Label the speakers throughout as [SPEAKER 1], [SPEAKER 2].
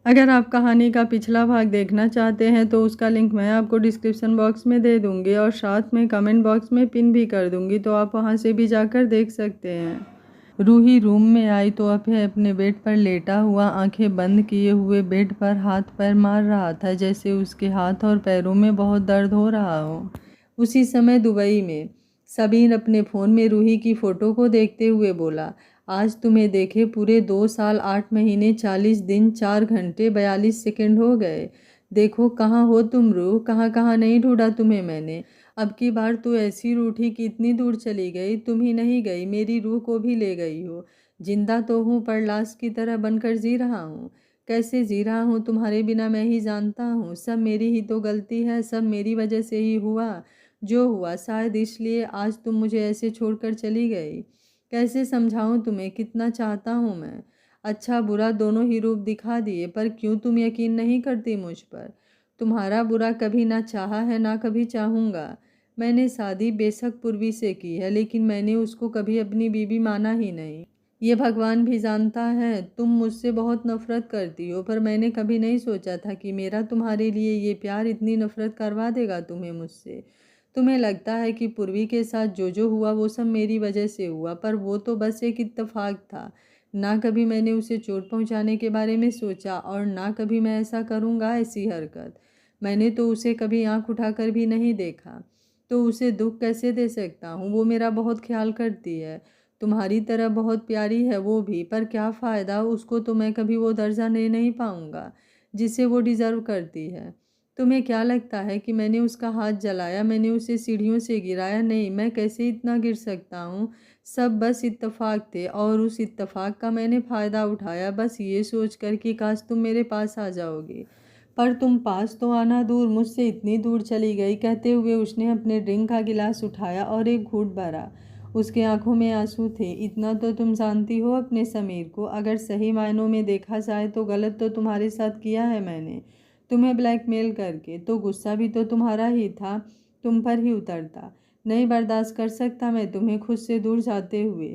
[SPEAKER 1] अगर आप कहानी का पिछला भाग देखना चाहते हैं तो उसका लिंक मैं आपको डिस्क्रिप्शन बॉक्स में दे दूँगी और साथ में कमेंट बॉक्स में पिन भी कर दूँगी, तो आप वहां से भी जाकर देख सकते हैं। रूही रूम में आई तो अभय अपने बेड पर लेटा हुआ आंखें बंद किए हुए बेड पर हाथ पैर मार रहा था, जैसे उसके हाथ और पैरों में बहुत दर्द हो रहा हो। उसी समय दुबई में सबीर अपने फ़ोन में रूही की फ़ोटो को देखते हुए बोला, आज तुम्हें देखे पूरे 2 साल 8 महीने 40 दिन 4 घंटे 42 सेकंड हो गए। देखो कहाँ हो तुम रूह, कहाँ कहाँ नहीं ढूंढा तुम्हें मैंने। अब की बार तो ऐसी रूठी कि इतनी दूर चली गई, तुम ही नहीं गई, मेरी रूह को भी ले गई हो। जिंदा तो हूँ पर लाश की तरह बनकर जी रहा हूँ। कैसे जी रहा हूँ तुम्हारे बिना मैं ही जानता हूँ। सब मेरी ही तो गलती है, सब मेरी वजह से ही हुआ जो हुआ, शायद इसलिए आज तुम मुझे ऐसे छोड़कर चली गई। कैसे समझाऊं तुम्हें कितना चाहता हूँ मैं। अच्छा बुरा दोनों ही रूप दिखा दिए, पर क्यों तुम यकीन नहीं करती मुझ पर। तुम्हारा बुरा कभी ना चाहा है ना कभी चाहूँगा। मैंने शादी बेशक पूर्वी से की है, लेकिन मैंने उसको कभी अपनी बीवी माना ही नहीं। ये भगवान भी जानता है तुम मुझसे बहुत नफरत करती हो, पर मैंने कभी नहीं सोचा था कि मेरा तुम्हारे लिए ये प्यार इतनी नफरत करवा देगा तुम्हें मुझसे। तुम्हें लगता है कि पूर्वी के साथ जो हुआ वो सब मेरी वजह से हुआ, पर वो तो बस एक इत्तेफाक था। ना कभी मैंने उसे चोट पहुंचाने के बारे में सोचा और ना कभी मैं ऐसा करूंगा ऐसी हरकत। मैंने तो उसे कभी आंख उठाकर भी नहीं देखा, तो उसे दुख कैसे दे सकता हूँ। वो मेरा बहुत ख्याल करती है, तुम्हारी तरह बहुत प्यारी है वो भी, पर क्या फ़ायदा, उसको तो मैं कभी वो दर्जा ले नहीं पाऊँगा जिसे वो डिज़र्व करती है। तुम्हें क्या लगता है कि मैंने उसका हाथ जलाया, मैंने उसे सीढ़ियों से गिराया? नहीं, मैं कैसे इतना गिर सकता हूँ। सब बस इत्तेफाक थे और उस इत्तेफाक का मैंने फ़ायदा उठाया, बस ये सोच कर कि काश तुम मेरे पास आ जाओगे। पर तुम पास तो आना दूर, मुझसे इतनी दूर चली गई। कहते हुए उसने अपने ड्रिंक का गिलास उठाया और एक घूंट भरा। उसके आंखों में आंसू थे। इतना तो तुम जानती हो अपने समीर को, अगर सही मायनों में देखा जाए तो गलत तो तुम्हारे साथ किया है मैंने, तुम्हें ब्लैकमेल करके। तो गुस्सा भी तो तुम्हारा ही था, तुम पर ही उतरता। नहीं बर्दाश्त कर सकता मैं तुम्हें खुद से दूर जाते हुए,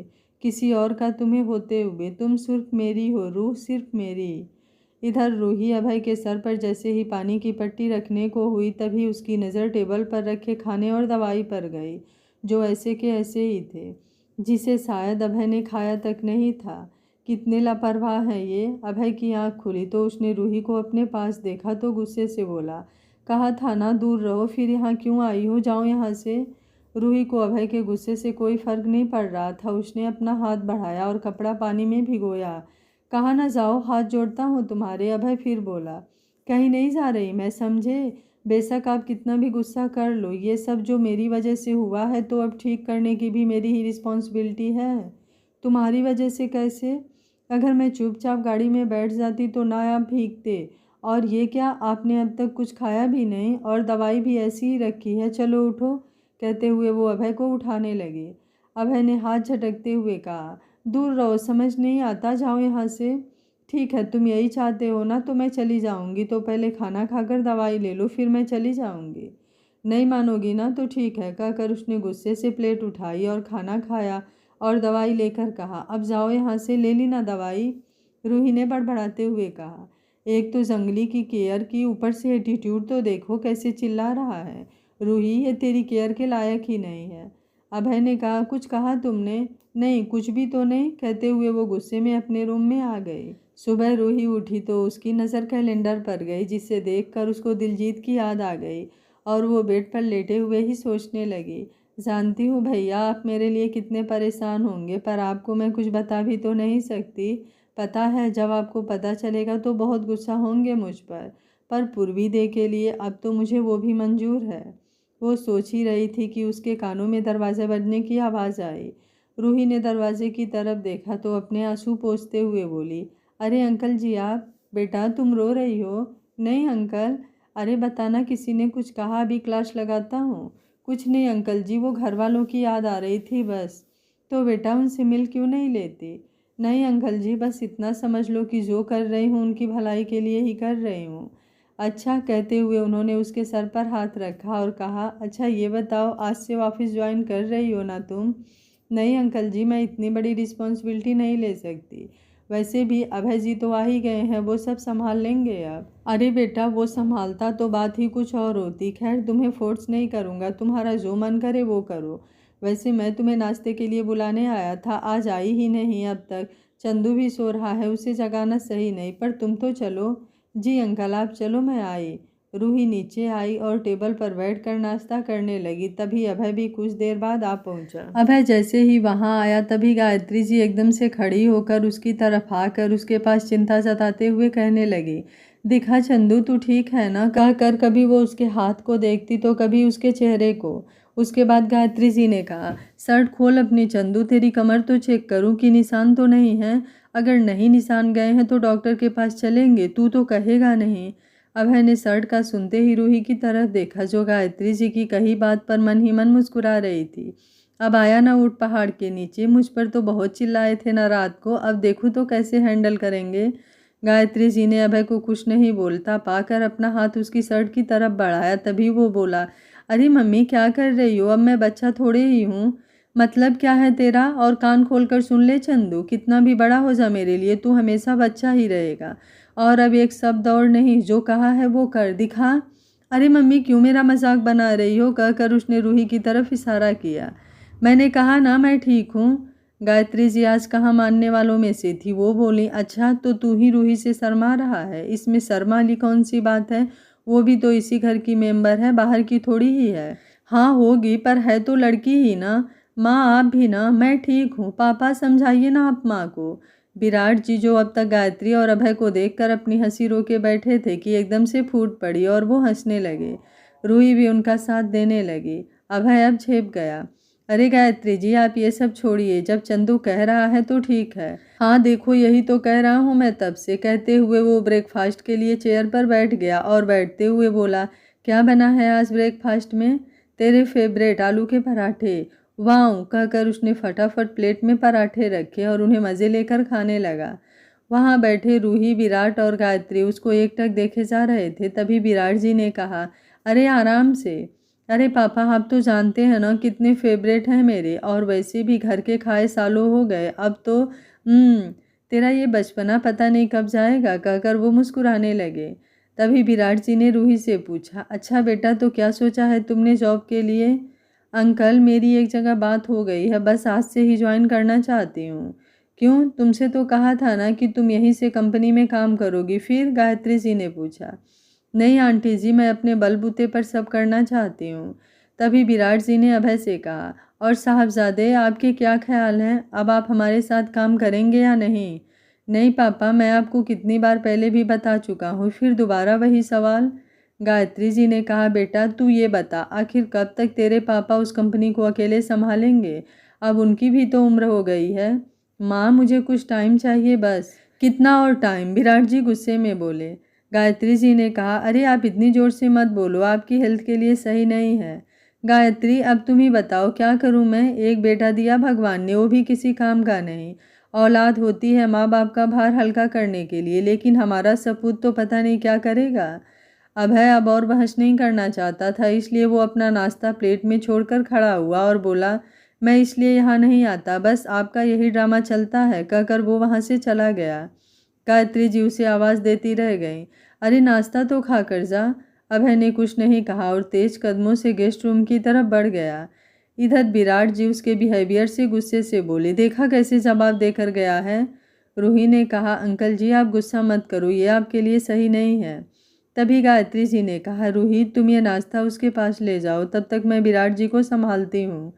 [SPEAKER 1] किसी और का तुम्हें होते हुए। तुम सिर्फ मेरी हो रूह, सिर्फ मेरी। इधर रूही अभय के सर पर जैसे ही पानी की पट्टी रखने को हुई, तभी उसकी नज़र टेबल पर रखे खाने और दवाई पर गई, जो ऐसे के ऐसे ही थे, जिसे शायद अभय ने खाया तक नहीं था। कितने लापरवाह हैं ये। अभय की आंख खुली तो उसने रूही को अपने पास देखा तो गुस्से से बोला, कहा था ना दूर रहो, फिर यहाँ क्यों आई हो, जाओ यहाँ से। रूही को अभय के गुस्से से कोई फर्क नहीं पड़ रहा था। उसने अपना हाथ बढ़ाया और कपड़ा पानी में भिगोया। कहा ना जाओ, हाथ जोड़ता हूँ तुम्हारे। अभय फिर बोला, कहीं नहीं जा रही मैं, समझे। बेशक आप कितना भी गुस्सा कर लो, ये सब जो मेरी वजह से हुआ है तो अब ठीक करने की भी मेरी ही रिस्पॉन्सिबिलिटी है। तुम्हारी वजह से कैसे। अगर मैं चुपचाप गाड़ी में बैठ जाती तो ना आप भीगते। और ये क्या, आपने अब तक कुछ खाया भी नहीं और दवाई भी ऐसी ही रखी है, चलो उठो। कहते हुए वो अभय को उठाने लगे। अभय ने हाथ झटकते हुए कहा, दूर रहो, समझ नहीं आता, जाओ यहाँ से। ठीक है, तुम यही चाहते हो ना, तो मैं चली जाऊँगी, तो पहले खाना खाकर दवाई ले लो, फिर मैं चली जाऊँगी। नहीं मानोगी ना तो ठीक है, कहकर उसने गुस्से से प्लेट उठाई और खाना खाया और दवाई लेकर कहा, अब जाओ यहाँ से, ले ली ना दवाई। रूही ने बड़बड़ाते हुए कहा, एक तो जंगली की केयर की, ऊपर से एटीट्यूड तो देखो कैसे चिल्ला रहा है। रूही, ये तेरी केयर के लायक ही नहीं है। अभय ने कहा, कुछ कहा तुमने। नहीं, कुछ भी तो नहीं, कहते हुए वो गुस्से में अपने रूम में आ गई। सुबह रूही उठी तो उसकी नज़र कैलेंडर पर गई, जिसे देखकर उसको दिलजीत की याद आ गई और वो बेड पर लेटे हुए ही सोचने लगी, जानती हूँ भैया आप मेरे लिए कितने परेशान होंगे, पर आपको मैं कुछ बता भी तो नहीं सकती। पता है जब आपको पता चलेगा तो बहुत गुस्सा होंगे मुझ पर पूर्वी दे के लिए अब तो मुझे वो भी मंजूर है। वो सोच ही रही थी कि उसके कानों में दरवाज़ा बजने की आवाज़ आई। रूही ने दरवाजे की तरफ देखा तो अपने आंसू पोंछते हुए बोली, अरे अंकल जी आप, बेटा तुम रो रही हो। नहीं अंकल। अरे बताना, किसी ने कुछ कहा, अभी क्लास लगाता हूँ। कुछ नहीं अंकल जी, वो घर वालों की याद आ रही थी बस। तो बेटा उनसे मिल क्यों नहीं लेती। नहीं अंकल जी, बस इतना समझ लो कि जो कर रही हूँ उनकी भलाई के लिए ही कर रही हूँ। अच्छा, कहते हुए उन्होंने उसके सर पर हाथ रखा और कहा, अच्छा ये बताओ आज से ऑफिस ज्वाइन कर रही हो ना तुम। नहीं अंकल जी, मैं इतनी बड़ी रिस्पॉन्सिबिलिटी नहीं ले सकती। वैसे भी अभय जी तो आ ही गए हैं, वो सब संभाल लेंगे अब। अरे बेटा, वो संभालता तो बात ही कुछ और होती। खैर, तुम्हें फोर्स नहीं करूँगा, तुम्हारा जो मन करे वो करो। वैसे मैं तुम्हें नाश्ते के लिए बुलाने आया था, आज आई ही नहीं अब तक। चंदू भी सो रहा है, उसे जगाना सही नहीं, पर तुम तो चलो। जी अंकल, आप चलो, मैं आई। रूही नीचे आई और टेबल पर बैठकर नाश्ता करने लगी। तभी अभय भी कुछ देर बाद आ पहुंचा। अभय जैसे ही वहां आया तभी गायत्री जी एकदम से खड़ी होकर उसकी तरफ आकर उसके पास चिंता जताते हुए कहने लगी, दिखा चंदू, तू ठीक है ना? कहकर कभी वो उसके हाथ को देखती तो कभी उसके चेहरे को। उसके बाद गायत्री जी ने कहा, शर्ट खोल अपनी चंदू, तेरी कमर तो चेक करूं कि निशान तो नहीं है। अगर नहीं निशान गए हैं तो डॉक्टर के पास चलेंगे, तू तो कहेगा नहीं। अभय ने शर्ट का सुनते ही रूही की तरफ देखा, जो गायत्री जी की कही बात पर मन ही मन मुस्कुरा रही थी। अब आया ना ऊँट पहाड़ के नीचे, मुझ पर तो बहुत चिल्लाए थे ना रात को, अब देखो तो कैसे हैंडल करेंगे। गायत्री जी ने अभय को कुछ नहीं बोलता पाकर अपना हाथ उसकी शर्ट की तरफ बढ़ाया। तभी वो बोला, अरे मम्मी क्या कर रही हो? अब मैं बच्चा थोड़े ही हूँ। मतलब क्या है तेरा? और कान खोलकर सुन ले चंदू, कितना भी बड़ा हो जा मेरे लिए, तू हमेशा बच्चा ही रहेगा। और अब एक शब्द और नहीं, जो कहा है वो कर दिखा। अरे मम्मी, क्यों मेरा मजाक बना रही हो? कहकर उसने रूही की तरफ इशारा किया। मैंने कहा ना मैं ठीक हूँ। गायत्री जी आज कहाँ मानने वालों में से थी। वो बोली, अच्छा तो तू ही रूही से शर्मा रहा है? इसमें शर्मा वाली कौन सी बात है? वो भी तो इसी घर की मेंबर है, बाहर की थोड़ी ही है। हाँ होगी, पर है तो लड़की ही ना। माँ आप भी ना। मैं ठीक हूँ पापा, समझाइए ना आप माँ को। विराट जी, जो अब तक गायत्री और अभय को देखकर अपनी हंसी रोके बैठे थे, कि एकदम से फूट पड़ी और वो हंसने लगे। रूही भी उनका साथ देने लगी। अभय अब झेप गया। अरे गायत्री जी, आप ये सब छोड़िए, जब चंदू कह रहा है तो ठीक है। हाँ देखो, यही तो कह रहा हूँ मैं तब से। कहते हुए वो ब्रेकफास्ट के लिए चेयर पर बैठ गया और बैठते हुए बोला, क्या बना है आज ब्रेकफास्ट में? तेरे फेवरेट आलू के पराठे। वाह, कहकर उसने फटाफट प्लेट में पराठे रखे और उन्हें मज़े लेकर खाने लगा। वहाँ बैठे रूही, विराट और गायत्री उसको एकटक देखे जा रहे थे। तभी विराट जी ने कहा, अरे आराम से। अरे पापा, आप तो जानते हैं ना कितने फेवरेट हैं मेरे, और वैसे भी घर के खाए सालों हो गए, अब तो तेरा ये बचपना पता नहीं कब जाएगा। कहकर वो मुस्कुराने लगे। तभी विराट जी ने रूही से पूछा, अच्छा बेटा, तो क्या सोचा है तुमने जॉब के लिए? अंकल, मेरी एक जगह बात हो गई है, बस आज से ही ज्वाइन करना चाहती हूँ। क्यों? तुमसे तो कहा था ना कि तुम यहीं से कंपनी में काम करोगी। फिर? गायत्री जी ने पूछा। नहीं आंटी जी, मैं अपने बलबूते पर सब करना चाहती हूँ। तभी विराट जी ने अभय से कहा, और साहबजादे, आपके क्या ख्याल हैं? अब आप हमारे साथ काम करेंगे या नहीं? नहीं पापा, मैं आपको कितनी बार पहले भी बता चुका हूँ, फिर दोबारा वही सवाल। गायत्री जी ने कहा, बेटा तू ये बता, आखिर कब तक तेरे पापा उस कंपनी को अकेले संभालेंगे? अब उनकी भी तो उम्र हो गई है। माँ, मुझे कुछ टाइम चाहिए बस। कितना और टाइम? विराट जी गुस्से में बोले। गायत्री जी ने कहा, अरे आप इतनी ज़ोर से मत बोलो, आपकी हेल्थ के लिए सही नहीं है। गायत्री, अब तुम ही बताओ क्या करूं मैं? एक बेटा दिया भगवान ने, वो भी किसी काम का नहीं। औलाद होती है माँ बाप का भार हल्का करने के लिए, लेकिन हमारा सपूत तो पता नहीं क्या करेगा। अभय अब और बहस नहीं करना चाहता था, इसलिए वो अपना नाश्ता प्लेट में छोड़कर खड़ा हुआ और बोला, मैं इसलिए यहाँ नहीं आता, बस आपका यही ड्रामा चलता है। कहकर वो वहाँ से चला गया। गायत्री जी उसे आवाज़ देती रह गई, अरे नाश्ता तो खा कर जा। अभय ने कुछ नहीं कहा और तेज कदमों से गेस्ट रूम की तरफ बढ़ गया। इधर विराट जी उसके बिहेवियर से गुस्से से बोले, देखा कैसे जवाब देकर गया है। रूही ने कहा, अंकल जी आप गुस्सा मत करो, ये आपके लिए सही नहीं है। तभी गायत्री जी ने कहा, रूही तुम ये नाश्ता उसके पास ले जाओ, तब तक मैं विराट जी को संभालती हूँ।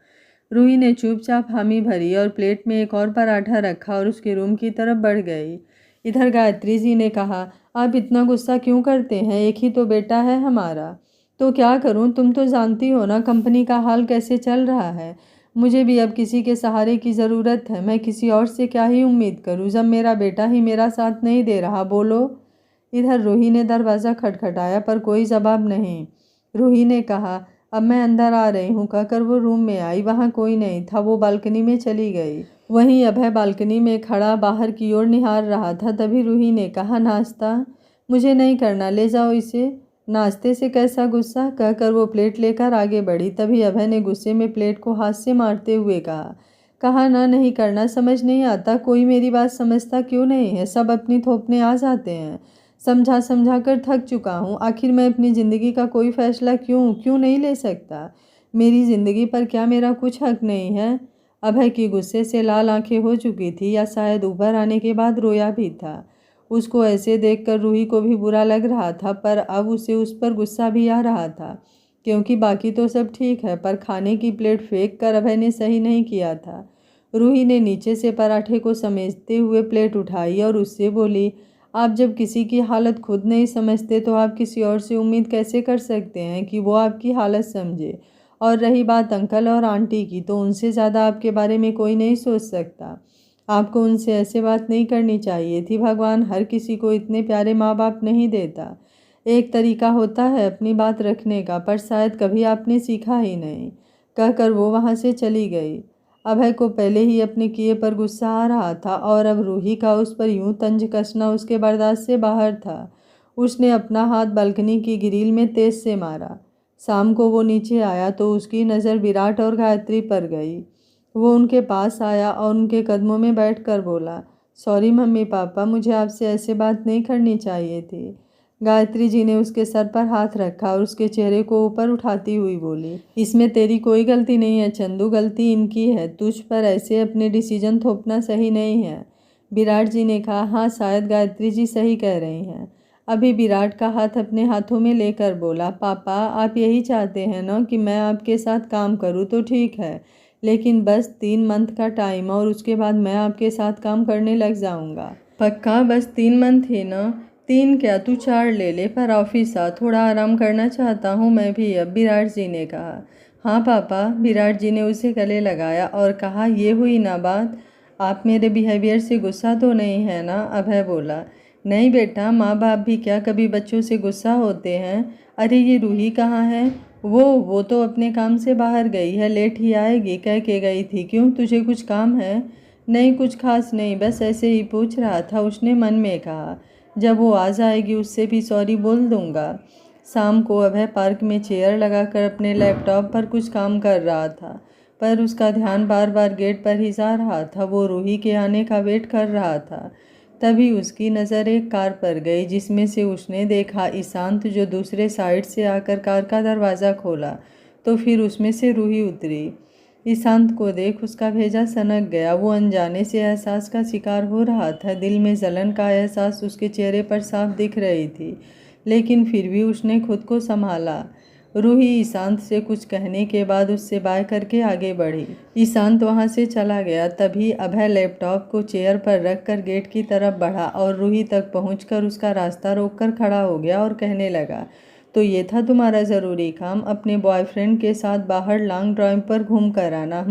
[SPEAKER 1] रूही ने चुपचाप हामी भरी और प्लेट में एक और पराठा रखा और उसके रूम की तरफ बढ़ गई। इधर गायत्री जी ने कहा, आप इतना गुस्सा क्यों करते हैं? एक ही तो बेटा है हमारा। तो क्या करूं? तुम तो जानती हो ना कंपनी का हाल कैसे चल रहा है। मुझे भी अब किसी के सहारे की ज़रूरत है। मैं किसी और से क्या ही उम्मीद करूं, जब मेरा बेटा ही मेरा साथ नहीं दे रहा। बोलो। इधर रूही ने दरवाज़ा खटखटाया पर कोई जवाब नहीं। रूही ने कहा, अब मैं अंदर आ रही हूँ। कहकर वो रूम में आई। वहाँ कोई नहीं था, वो बालकनी में चली गई। वहीं अभय बालकनी में खड़ा बाहर की ओर निहार रहा था। तभी रूही ने कहा, नाश्ता? मुझे नहीं करना, ले जाओ इसे। नाश्ते से कैसा गुस्सा? कहकर वो प्लेट लेकर आगे बढ़ी। तभी अभय ने गुस्से में प्लेट को हाथ से मारते हुए कहा, कहा ना नहीं करना समझ नहीं आता, कोई मेरी बात समझता क्यों नहीं है, सब अपनी थोपने आ जाते हैं। समझा समझा कर थक चुका हूँ, आखिर मैं अपनी ज़िंदगी का कोई फैसला क्यों नहीं ले सकता? मेरी ज़िंदगी पर क्या मेरा कुछ हक नहीं है? अभय की गुस्से से लाल आंखें हो चुकी थी, या शायद ऊपर आने के बाद रोया भी था। उसको ऐसे देखकर रूही को भी बुरा लग रहा था, पर अब उसे उस पर गुस्सा भी आ रहा था, क्योंकि बाकी तो सब ठीक है, पर खाने की प्लेट फेंक कर अभय ने सही नहीं किया था। रूही ने नीचे से पराठे को समेटते हुए प्लेट उठाई और उससे बोली, आप जब किसी की हालत खुद नहीं समझते तो आप किसी और से उम्मीद कैसे कर सकते हैं कि वो आपकी हालत समझे? और रही बात अंकल और आंटी की, तो उनसे ज़्यादा आपके बारे में कोई नहीं सोच सकता। आपको उनसे ऐसे बात नहीं करनी चाहिए थी। भगवान हर किसी को इतने प्यारे माँ बाप नहीं देता। एक तरीका होता है अपनी बात रखने का, पर शायद कभी आपने सीखा ही नहीं। कहकर वो वहाँ से चली गई। अभय को पहले ही अपने किए पर गुस्सा आ रहा था, और अब रूही का उस पर यूं तंज कसना उसके बर्दाश्त से बाहर था। उसने अपना हाथ बालकनी की ग्रिल में तेज से मारा। शाम को वो नीचे आया तो उसकी नज़र विराट और गायत्री पर गई। वो उनके पास आया और उनके कदमों में बैठकर बोला, सॉरी मम्मी पापा, मुझे आपसे ऐसे बात नहीं करनी चाहिए थी। गायत्री जी ने उसके सर पर हाथ रखा और उसके चेहरे को ऊपर उठाती हुई बोली, इसमें तेरी कोई गलती नहीं है चंदू, गलती इनकी है। तुझ पर ऐसे अपने डिसीजन थोपना सही नहीं है। विराट जी ने कहा, हाँ शायद गायत्री जी सही कह रही हैं। अभी विराट का हाथ अपने हाथों में लेकर बोला, पापा आप यही चाहते हैं ना कि मैं आपके साथ काम करूँ, तो ठीक है, लेकिन बस 3 मंथ का टाइम और उसके बाद मैं आपके साथ काम करने लग जाऊंगा। पक्का? बस 3 मंथ ही ना? 3 क्या, तू 4 ले ले, पर ऑफिस आ, थोड़ा आराम करना चाहता हूँ मैं भी अब, विराट जी ने कहा। हाँ पापा, विराट जी ने उसे गले लगाया और कहा, ये हुई ना बात, आप मेरे बिहेवियर से गुस्सा तो नहीं है ना? अभय बोला, नहीं बेटा, माँ बाप भी क्या कभी बच्चों से गुस्सा होते हैं? अरे ये रूही कहाँ है? वो तो अपने काम से बाहर गई है, लेट ही आएगी कह के गई थी। क्यों, तुझे कुछ काम है? नहीं कुछ खास नहीं, बस ऐसे ही पूछ रहा था, उसने मन में कहा। जब वो आ जाएगी उससे भी सॉरी बोल दूंगा। शाम को अभय पार्क में चेयर लगाकर अपने लैपटॉप पर कुछ काम कर रहा था, पर उसका ध्यान बार बार गेट पर ही जा रहा था। वो रूही के आने का वेट कर रहा था। तभी उसकी नज़र एक कार पर गई, जिसमें से उसने देखा ईशांत, जो दूसरे साइड से आकर कार का दरवाज़ा खोला, तो फिर उसमें से रूही उतरी। ईशांत को देख उसका भेजा सनक गया। वो अनजाने से एहसास का शिकार हो रहा था। दिल में जलन का एहसास उसके चेहरे पर साफ दिख रही थी, लेकिन फिर भी उसने खुद को संभाला। रूही ईशांत से कुछ कहने के बाद उससे बाय करके आगे बढ़ी। ईशांत वहां से चला गया। तभी अभय लैपटॉप को चेयर पर रखकर गेट की तरफ बढ़ा और रूही तक पहुंचकर उसका रास्ता रोककर खड़ा हो गया और कहने लगा, तो ये था तुम्हारा ज़रूरी काम, अपने बॉयफ्रेंड के साथ बाहर लॉन्ग ड्राइव पर घूम कर आना?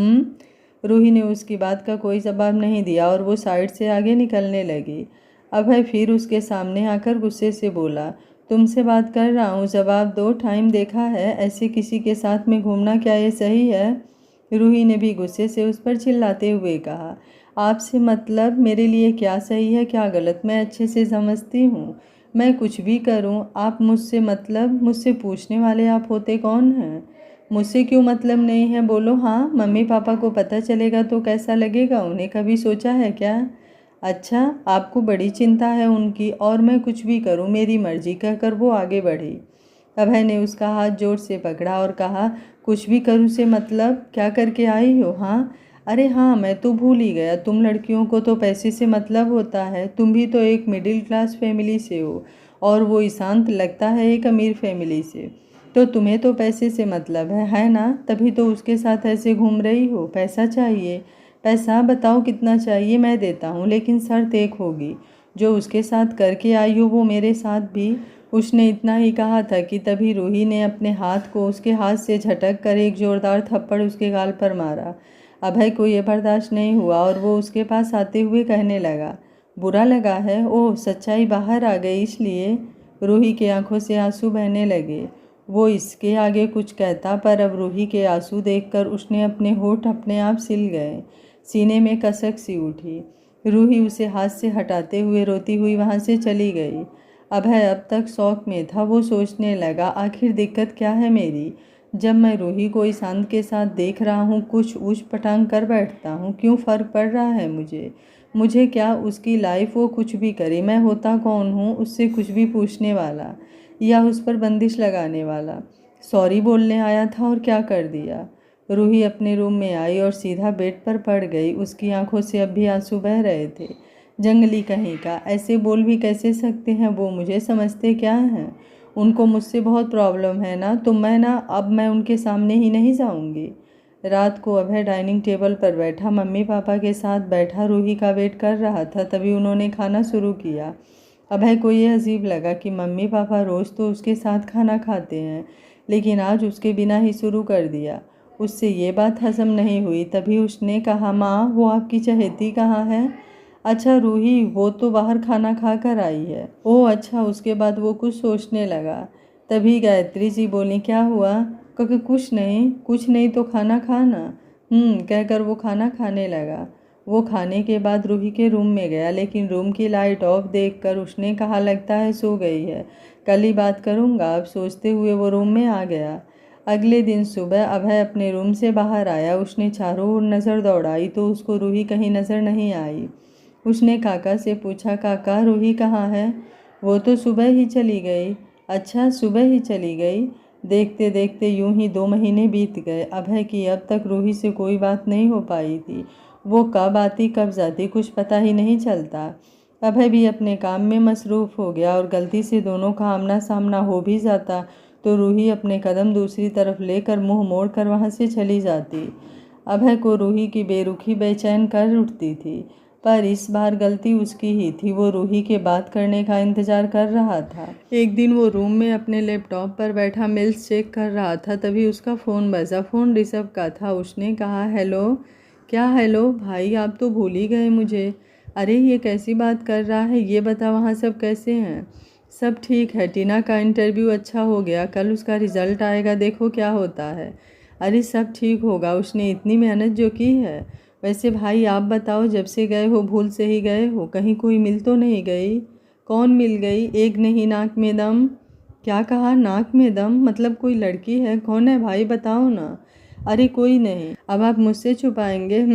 [SPEAKER 1] रूही ने उसकी बात का कोई जवाब नहीं दिया और वो साइड से आगे निकलने लगी। अभय फिर उसके सामने आकर गुस्से से बोला, तुमसे बात कर रहा हूँ, जवाब दो। टाइम देखा है? ऐसे किसी के साथ में घूमना क्या ये सही है? रूही ने भी गुस्से से उस पर चिल्लाते हुए कहा, आपसे मतलब? मेरे लिए क्या सही है क्या गलत मैं अच्छे से समझती हूँ। मैं कुछ भी करूँ, आप मुझसे मतलब? मुझसे पूछने वाले आप होते कौन हैं? मुझसे क्यों मतलब नहीं है, बोलो। हाँ, मम्मी पापा को पता चलेगा तो कैसा लगेगा, उन्हें कभी सोचा है क्या? अच्छा, आपको बड़ी चिंता है उनकी, और मैं कुछ भी करूं मेरी मर्जी, कहकर वो आगे बढ़ी। अभय ने उसका हाथ जोर से पकड़ा और कहा, कुछ भी करूं से मतलब? क्या करके आई हो? हाँ, अरे हाँ, मैं तो भूल ही गया, तुम लड़कियों को तो पैसे से मतलब होता है। तुम भी तो एक मिडिल क्लास फैमिली से हो, और वो ईशांत लगता है एक अमीर फैमिली से, तो तुम्हें तो पैसे से मतलब है ना? तभी तो उसके साथ ऐसे घूम रही हो। पैसा चाहिए? पैसा बताओ कितना चाहिए, मैं देता हूँ, लेकिन शर्त एक होगी, जो उसके साथ करके आई हो वो मेरे साथ भी। उसने इतना ही कहा था कि तभी रूही ने अपने हाथ को उसके हाथ से झटक कर एक जोरदार थप्पड़ उसके गाल पर मारा। अभय को यह बर्दाश्त नहीं हुआ और वो उसके पास आते हुए कहने लगा, बुरा लगा है? ओह, सच्चाई बाहर आ गई इसलिए? रूही की आंखों से आंसू बहने लगे। वो इसके आगे कुछ कहता, पर अब रूही के आंसू देखकर उसने अपने होठ अपने आप सिल गए। सीने में कसक सी उठी। रूही उसे हाथ से हटाते हुए रोती हुई वहाँ से चली गई। अभय अब तक शौक में था। वो सोचने लगा, आखिर दिक्कत क्या है मेरी? जब मैं रूही को ईशांत के साथ देख रहा हूँ कुछ ऊच पटांग कर बैठता हूँ। क्यों फ़र्क पड़ रहा है मुझे क्या उसकी लाइफ, वो कुछ भी करे, मैं होता कौन हूँ उससे कुछ भी पूछने वाला या उस पर बंदिश लगाने वाला। सॉरी बोलने आया था और क्या कर दिया। रूही अपने रूम में आई और सीधा बेड पर पड़ गई। उसकी आंखों से अब भी आंसू बह रहे थे। जंगली कहीं का, ऐसे बोल भी कैसे सकते हैं वो, मुझे समझते क्या हैं। उनको मुझसे बहुत प्रॉब्लम है ना, तो मैं उनके सामने ही नहीं जाऊंगी। रात को अभय डाइनिंग टेबल पर बैठा मम्मी पापा के साथ बैठा रूही का वेट कर रहा था। तभी उन्होंने खाना शुरू किया। अभय को ये अजीब लगा कि मम्मी पापा रोज़ तो उसके साथ खाना खाते हैं, लेकिन आज उसके बिना ही शुरू कर दिया। उससे ये बात हजम नहीं हुई। तभी उसने कहा, माँ वो आपकी चहेती कहाँ है। अच्छा रूही, वो तो बाहर खाना खा कर आई है। ओह अच्छा। उसके बाद वो कुछ सोचने लगा। तभी गायत्री जी बोली, क्या हुआ। क्योंकि कुछ नहीं तो खाना खाना। कहकर वो खाना खाने लगा। वो खाने के बाद रूही के रूम में गया, लेकिन रूम की लाइट ऑफ देखकर उसने कहा, लगता है सो गई है, कल ही बात करूँगा। अब सोचते हुए वो रूम में आ गया। अगले दिन सुबह अभय अपने रूम से बाहर आया। उसने चारों ओर नज़र दौड़ाई तो उसको रूही कहीं नज़र नहीं आई। उसने काका से पूछा, काका रूही कहाँ है। वो तो सुबह ही चली गई। अच्छा सुबह ही चली गई। देखते देखते यूं ही 2 महीने बीत गए। अभय की अब तक रूही से कोई बात नहीं हो पाई थी। वो कब आती कब जाती कुछ पता ही नहीं चलता। अभय भी अपने काम में मसरूफ़ हो गया और गलती से दोनों का आमना सामना हो भी जाता तो रूही अपने कदम दूसरी तरफ लेकर मुंह मोड़कर वहां से चली जाती। अभय को रूही की बेरुखी बेचैन कर उठती थी, पर इस बार गलती उसकी ही थी। वो रूही के बात करने का इंतजार कर रहा था। एक दिन वो रूम में अपने लैपटॉप पर बैठा मेल्स चेक कर रहा था। तभी उसका फ़ोन बजा। फ़ोन ऋषभ का था। उसने कहा, हेलो। क्या हेलो भाई, आप तो भूल ही गए मुझे। अरे ये कैसी बात कर रहा है, ये बता वहाँ सब कैसे हैं। सब ठीक है। टीना का इंटरव्यू अच्छा हो गया, कल उसका रिजल्ट आएगा, देखो क्या होता है। अरे सब ठीक होगा, उसने इतनी मेहनत जो की है। वैसे भाई आप बताओ, जब से गए हो भूल से ही गए हो, कहीं कोई मिल तो नहीं गई। कौन मिल गई, एक नहीं नाक में दम। क्या कहा, नाक में दम मतलब कोई लड़की है। कौन है भाई बताओ ना। अरे कोई नहीं। अब आप मुझसे छुपाएंगे।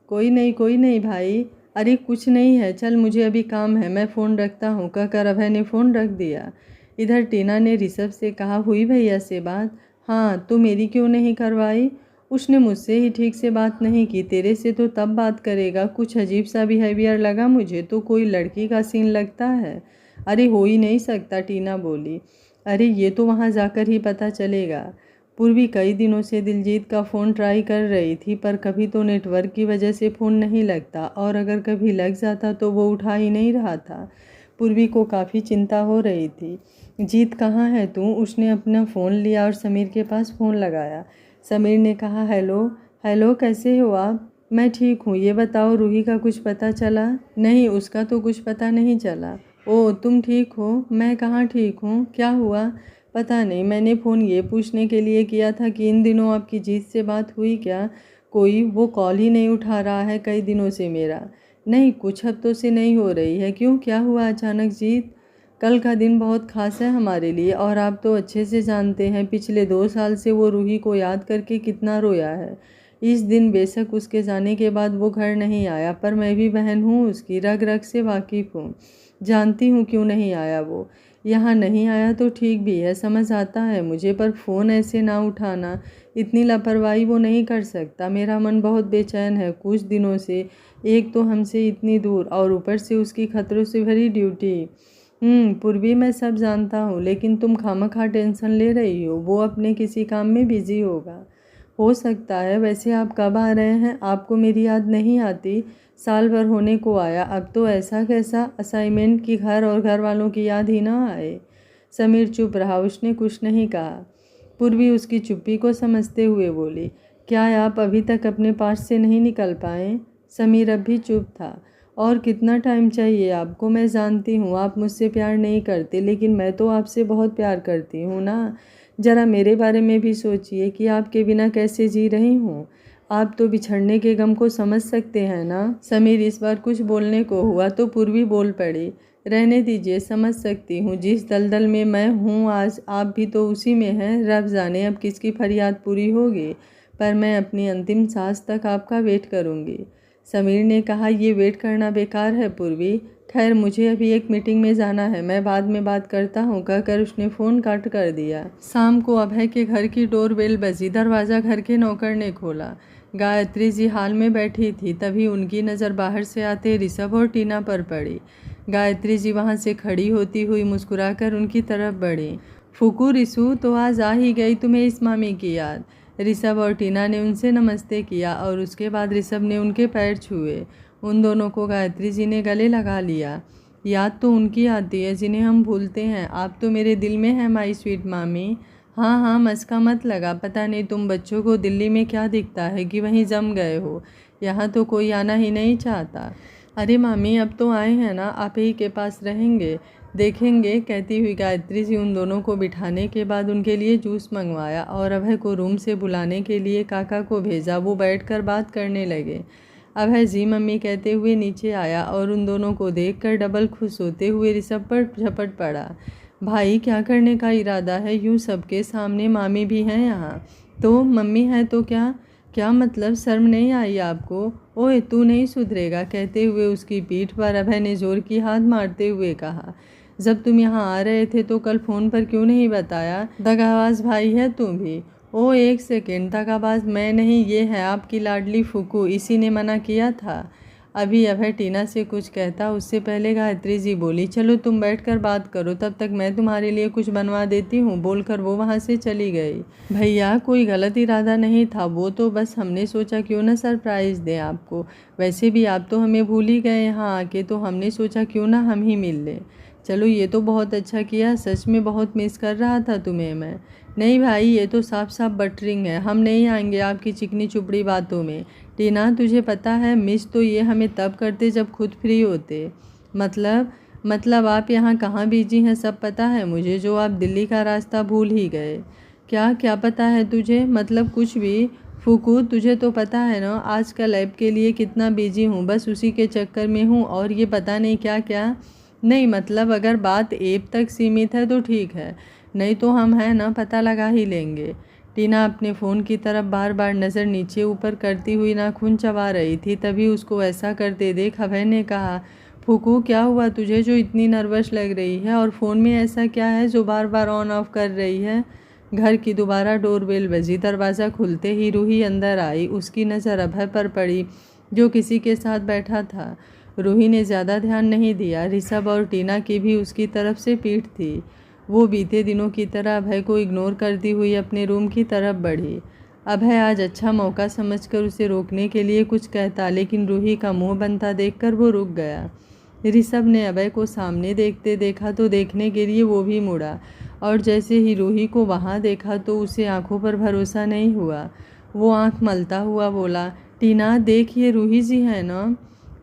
[SPEAKER 1] कोई नहीं भाई। अरे कुछ नहीं है, चल मुझे अभी काम है, मैं फ़ोन रखता हूँ, कहकर अभय ने फ़ोन रख दिया। इधर टीना ने ऋषभ से कहा, हुई भैया से बात। हाँ तो मेरी क्यों नहीं करवाई। उसने मुझसे ही ठीक से बात नहीं की, तेरे से तो तब बात करेगा। कुछ अजीब सा बिहेवियर लगा मुझे तो, कोई लड़की का सीन लगता है। अरे हो ही नहीं सकता, टीना बोली। अरे ये तो वहाँ जाकर ही पता चलेगा। पूर्वी कई दिनों से दिलजीत का फ़ोन ट्राई कर रही थी, पर कभी तो नेटवर्क की वजह से फ़ोन नहीं लगता और अगर कभी लग जाता तो वो उठा ही नहीं रहा था। पूर्वी को काफ़ी चिंता हो रही थी। जीत कहाँ है तू। उसने अपना फ़ोन लिया और समीर के पास फ़ोन लगाया। समीर ने कहा, हेलो। हेलो कैसे हो आप। मैं ठीक हूँ, ये बताओ रूही का कुछ पता चला। नहीं उसका तो कुछ पता नहीं चला। ओह तुम ठीक हो। मैं कहाँ ठीक हूँ, क्या हुआ। पता नहीं, मैंने फ़ोन ये पूछने के लिए किया था कि इन दिनों आपकी जीत से बात हुई क्या। कोई वो कॉल ही नहीं उठा रहा है कई दिनों से मेरा। नहीं कुछ हफ्तों से नहीं हो रही है। क्यों, क्या हुआ अचानक जीत। कल का दिन बहुत खास है हमारे लिए और आप तो अच्छे से जानते हैं पिछले 2 साल से वो रूही को याद करके कितना रोया है। इस दिन बेशक उसके जाने के बाद वो घर नहीं आया, पर मैं भी बहन हूँ उसकी, रग रग से वाकिफ़ हूँ, जानती हूँ क्यों नहीं आया वो। यहाँ नहीं आया तो ठीक भी है, समझ आता है मुझे, पर फ़ोन ऐसे ना उठाना, इतनी लापरवाही वो नहीं कर सकता। मेरा मन बहुत बेचैन है कुछ दिनों से, एक तो हमसे इतनी दूर और ऊपर से उसकी खतरों से भरी ड्यूटी। पूर्वी मैं सब जानता हूँ, लेकिन तुम खामखा टेंशन ले रही हो। वो अपने किसी काम में बिजी होगा। हो सकता है। वैसे आप कब आ रहे हैं, आपको मेरी याद नहीं आती। साल भर होने को आया, अब तो ऐसा कैसा असाइनमेंट की घर और घर वालों की याद ही ना आए। समीर चुप रहा, उसने कुछ नहीं कहा। पूर्वी उसकी चुप्पी को समझते हुए बोली, क्या आप अभी तक अपने पास से नहीं निकल पाए। समीर अब भी चुप था। और कितना टाइम चाहिए आपको। मैं जानती हूँ आप मुझसे प्यार नहीं करते, लेकिन मैं तो आपसे बहुत प्यार करती हूँ ना। ज़रा मेरे बारे में भी सोचिए कि आपके बिना कैसे जी रही हूँ। आप तो बिछड़ने के गम को समझ सकते हैं ना। समीर इस बार कुछ बोलने को हुआ तो पूर्वी बोल पड़ी, रहने दीजिए, समझ सकती हूँ। जिस दलदल में मैं हूँ आज, आप भी तो उसी में हैं। रब जाने अब किसकी फरियाद पूरी होगी, पर मैं अपनी अंतिम सांस तक आपका वेट करूँगी। समीर ने कहा, ये वेट करना बेकार है पूर्वी। खैर, मुझे अभी एक मीटिंग में जाना है, मैं बाद में बात करता हूँ, कहकर उसने फ़ोन काट कर दिया। शाम को अभय के घर की डोरबेल बजी। दरवाज़ा घर के नौकर ने खोला। गायत्री जी हाल में बैठी थी। तभी उनकी नज़र बाहर से आते ऋषभ और टीना पर पड़ी। गायत्री जी वहाँ से खड़ी होती हुई मुस्कुराकर उनकी तरफ बढ़ी। फूकू रिसू, तो आज आ ही गई तुम्हें इस मामी की याद। ऋषभ और टीना ने उनसे नमस्ते किया और उसके बाद ऋषभ ने उनके पैर छुए। उन दोनों को गायत्री जी ने गले लगा लिया। याद तो उनकी आती है जिन्हें हम भूलते हैं। आप तो मेरे दिल में हैं माई स्वीट मामी। हाँ हाँ, मस्का मत लगा। पता नहीं तुम बच्चों को दिल्ली में क्या दिखता है कि वहीं जम गए हो। यहाँ तो कोई आना ही नहीं चाहता। अरे मामी, अब तो आए हैं ना, आप ही के पास रहेंगे, देखेंगे। कहती हुई गायत्री जी उन दोनों को बिठाने के बाद उनके लिए जूस मंगवाया और अभय को रूम से बुलाने के लिए काका को भेजा। वो बैठकर बात करने लगे। अभय जी मम्मी कहते हुए नीचे आया और उन दोनों को देखकर डबल खुश होते हुए ऋषभ पर झपट पड़ा। भाई, क्या करने का इरादा है? यूँ सबके सामने मामी भी हैं यहाँ, तो मम्मी है तो क्या? क्या मतलब, शर्म नहीं आई आपको? ओए, तू नहीं सुधरेगा। कहते हुए उसकी पीठ पर अभय ने जोर की हाथ मारते हुए कहा, जब तुम यहाँ आ रहे थे तो कल फ़ोन पर क्यों नहीं बताया? दगाबाज भाई है तू भी। ओ एक सेकेंड, दगाबाज मैं नहीं, ये है आपकी लाडली फूकू, इसी ने मना किया था। अभी अभय टीना से कुछ कहता उससे पहले गायत्री जी बोली, चलो तुम बैठकर बात करो, तब तक मैं तुम्हारे लिए कुछ बनवा देती हूँ। बोलकर वो वहाँ से चली गई। भैया, कोई गलत इरादा नहीं था, वो तो बस हमने सोचा क्यों ना सरप्राइज़ दें आपको। वैसे भी आप तो हमें भूल ही गए यहाँ आके, तो हमने सोचा क्यों ना हम ही मिल लें। चलो, ये तो बहुत अच्छा किया, सच में बहुत मिस कर रहा था तुम्हें मैं। नहीं भाई, ये तो साफ साफ बटरिंग है। हम नहीं आएंगे आपकी चिकनी चुपड़ी बातों में। टीना, तुझे पता है, मिस तो ये हमें तब करते जब खुद फ्री होते। मतलब आप यहाँ कहाँ बिजी हैं सब पता है मुझे, जो आप दिल्ली का रास्ता भूल ही गए। क्या पता है तुझे? मतलब कुछ भी। फूकू, तुझे तो पता है ना आजकल ऐप के लिए कितना बिजी हूँ, बस उसी के चक्कर में हूँ और ये पता नहीं क्या क्या। नहीं मतलब अगर बात ऐप तक सीमित है तो ठीक है, नहीं तो हम हैं ना, पता लगा ही लेंगे। टीना अपने फ़ोन की तरफ बार बार नज़र नीचे ऊपर करती हुई नाखून चबा रही थी। तभी उसको ऐसा करते देख अभय ने कहा, फूकू क्या हुआ तुझे जो इतनी नर्वस लग रही है, और फ़ोन में ऐसा क्या है जो बार बार ऑन ऑफ कर रही है? घर की दोबारा डोरबेल बजी। दरवाज़ा खुलते ही रूही अंदर आई। उसकी नज़र अभय पर पड़ी जो किसी के साथ बैठा था। रूही ने ज़्यादा ध्यान नहीं दिया। ऋषभ और टीना की भी उसकी तरफ से पीठ थी। वो बीते दिनों की तरह अभय को इग्नोर करती हुई अपने रूम की तरफ बढ़ी। अभय आज अच्छा मौका समझकर उसे रोकने के लिए कुछ कहता, लेकिन रूही का मुंह बनता देखकर वो रुक गया। ऋषभ ने अभय को सामने देखते देखा तो देखने के लिए वो भी मुड़ा, और जैसे ही रूही को वहाँ देखा तो उसे आंखों पर भरोसा नहीं हुआ। वो आंख मलता हुआ बोला, टीना देख, ये रूही जी है ना?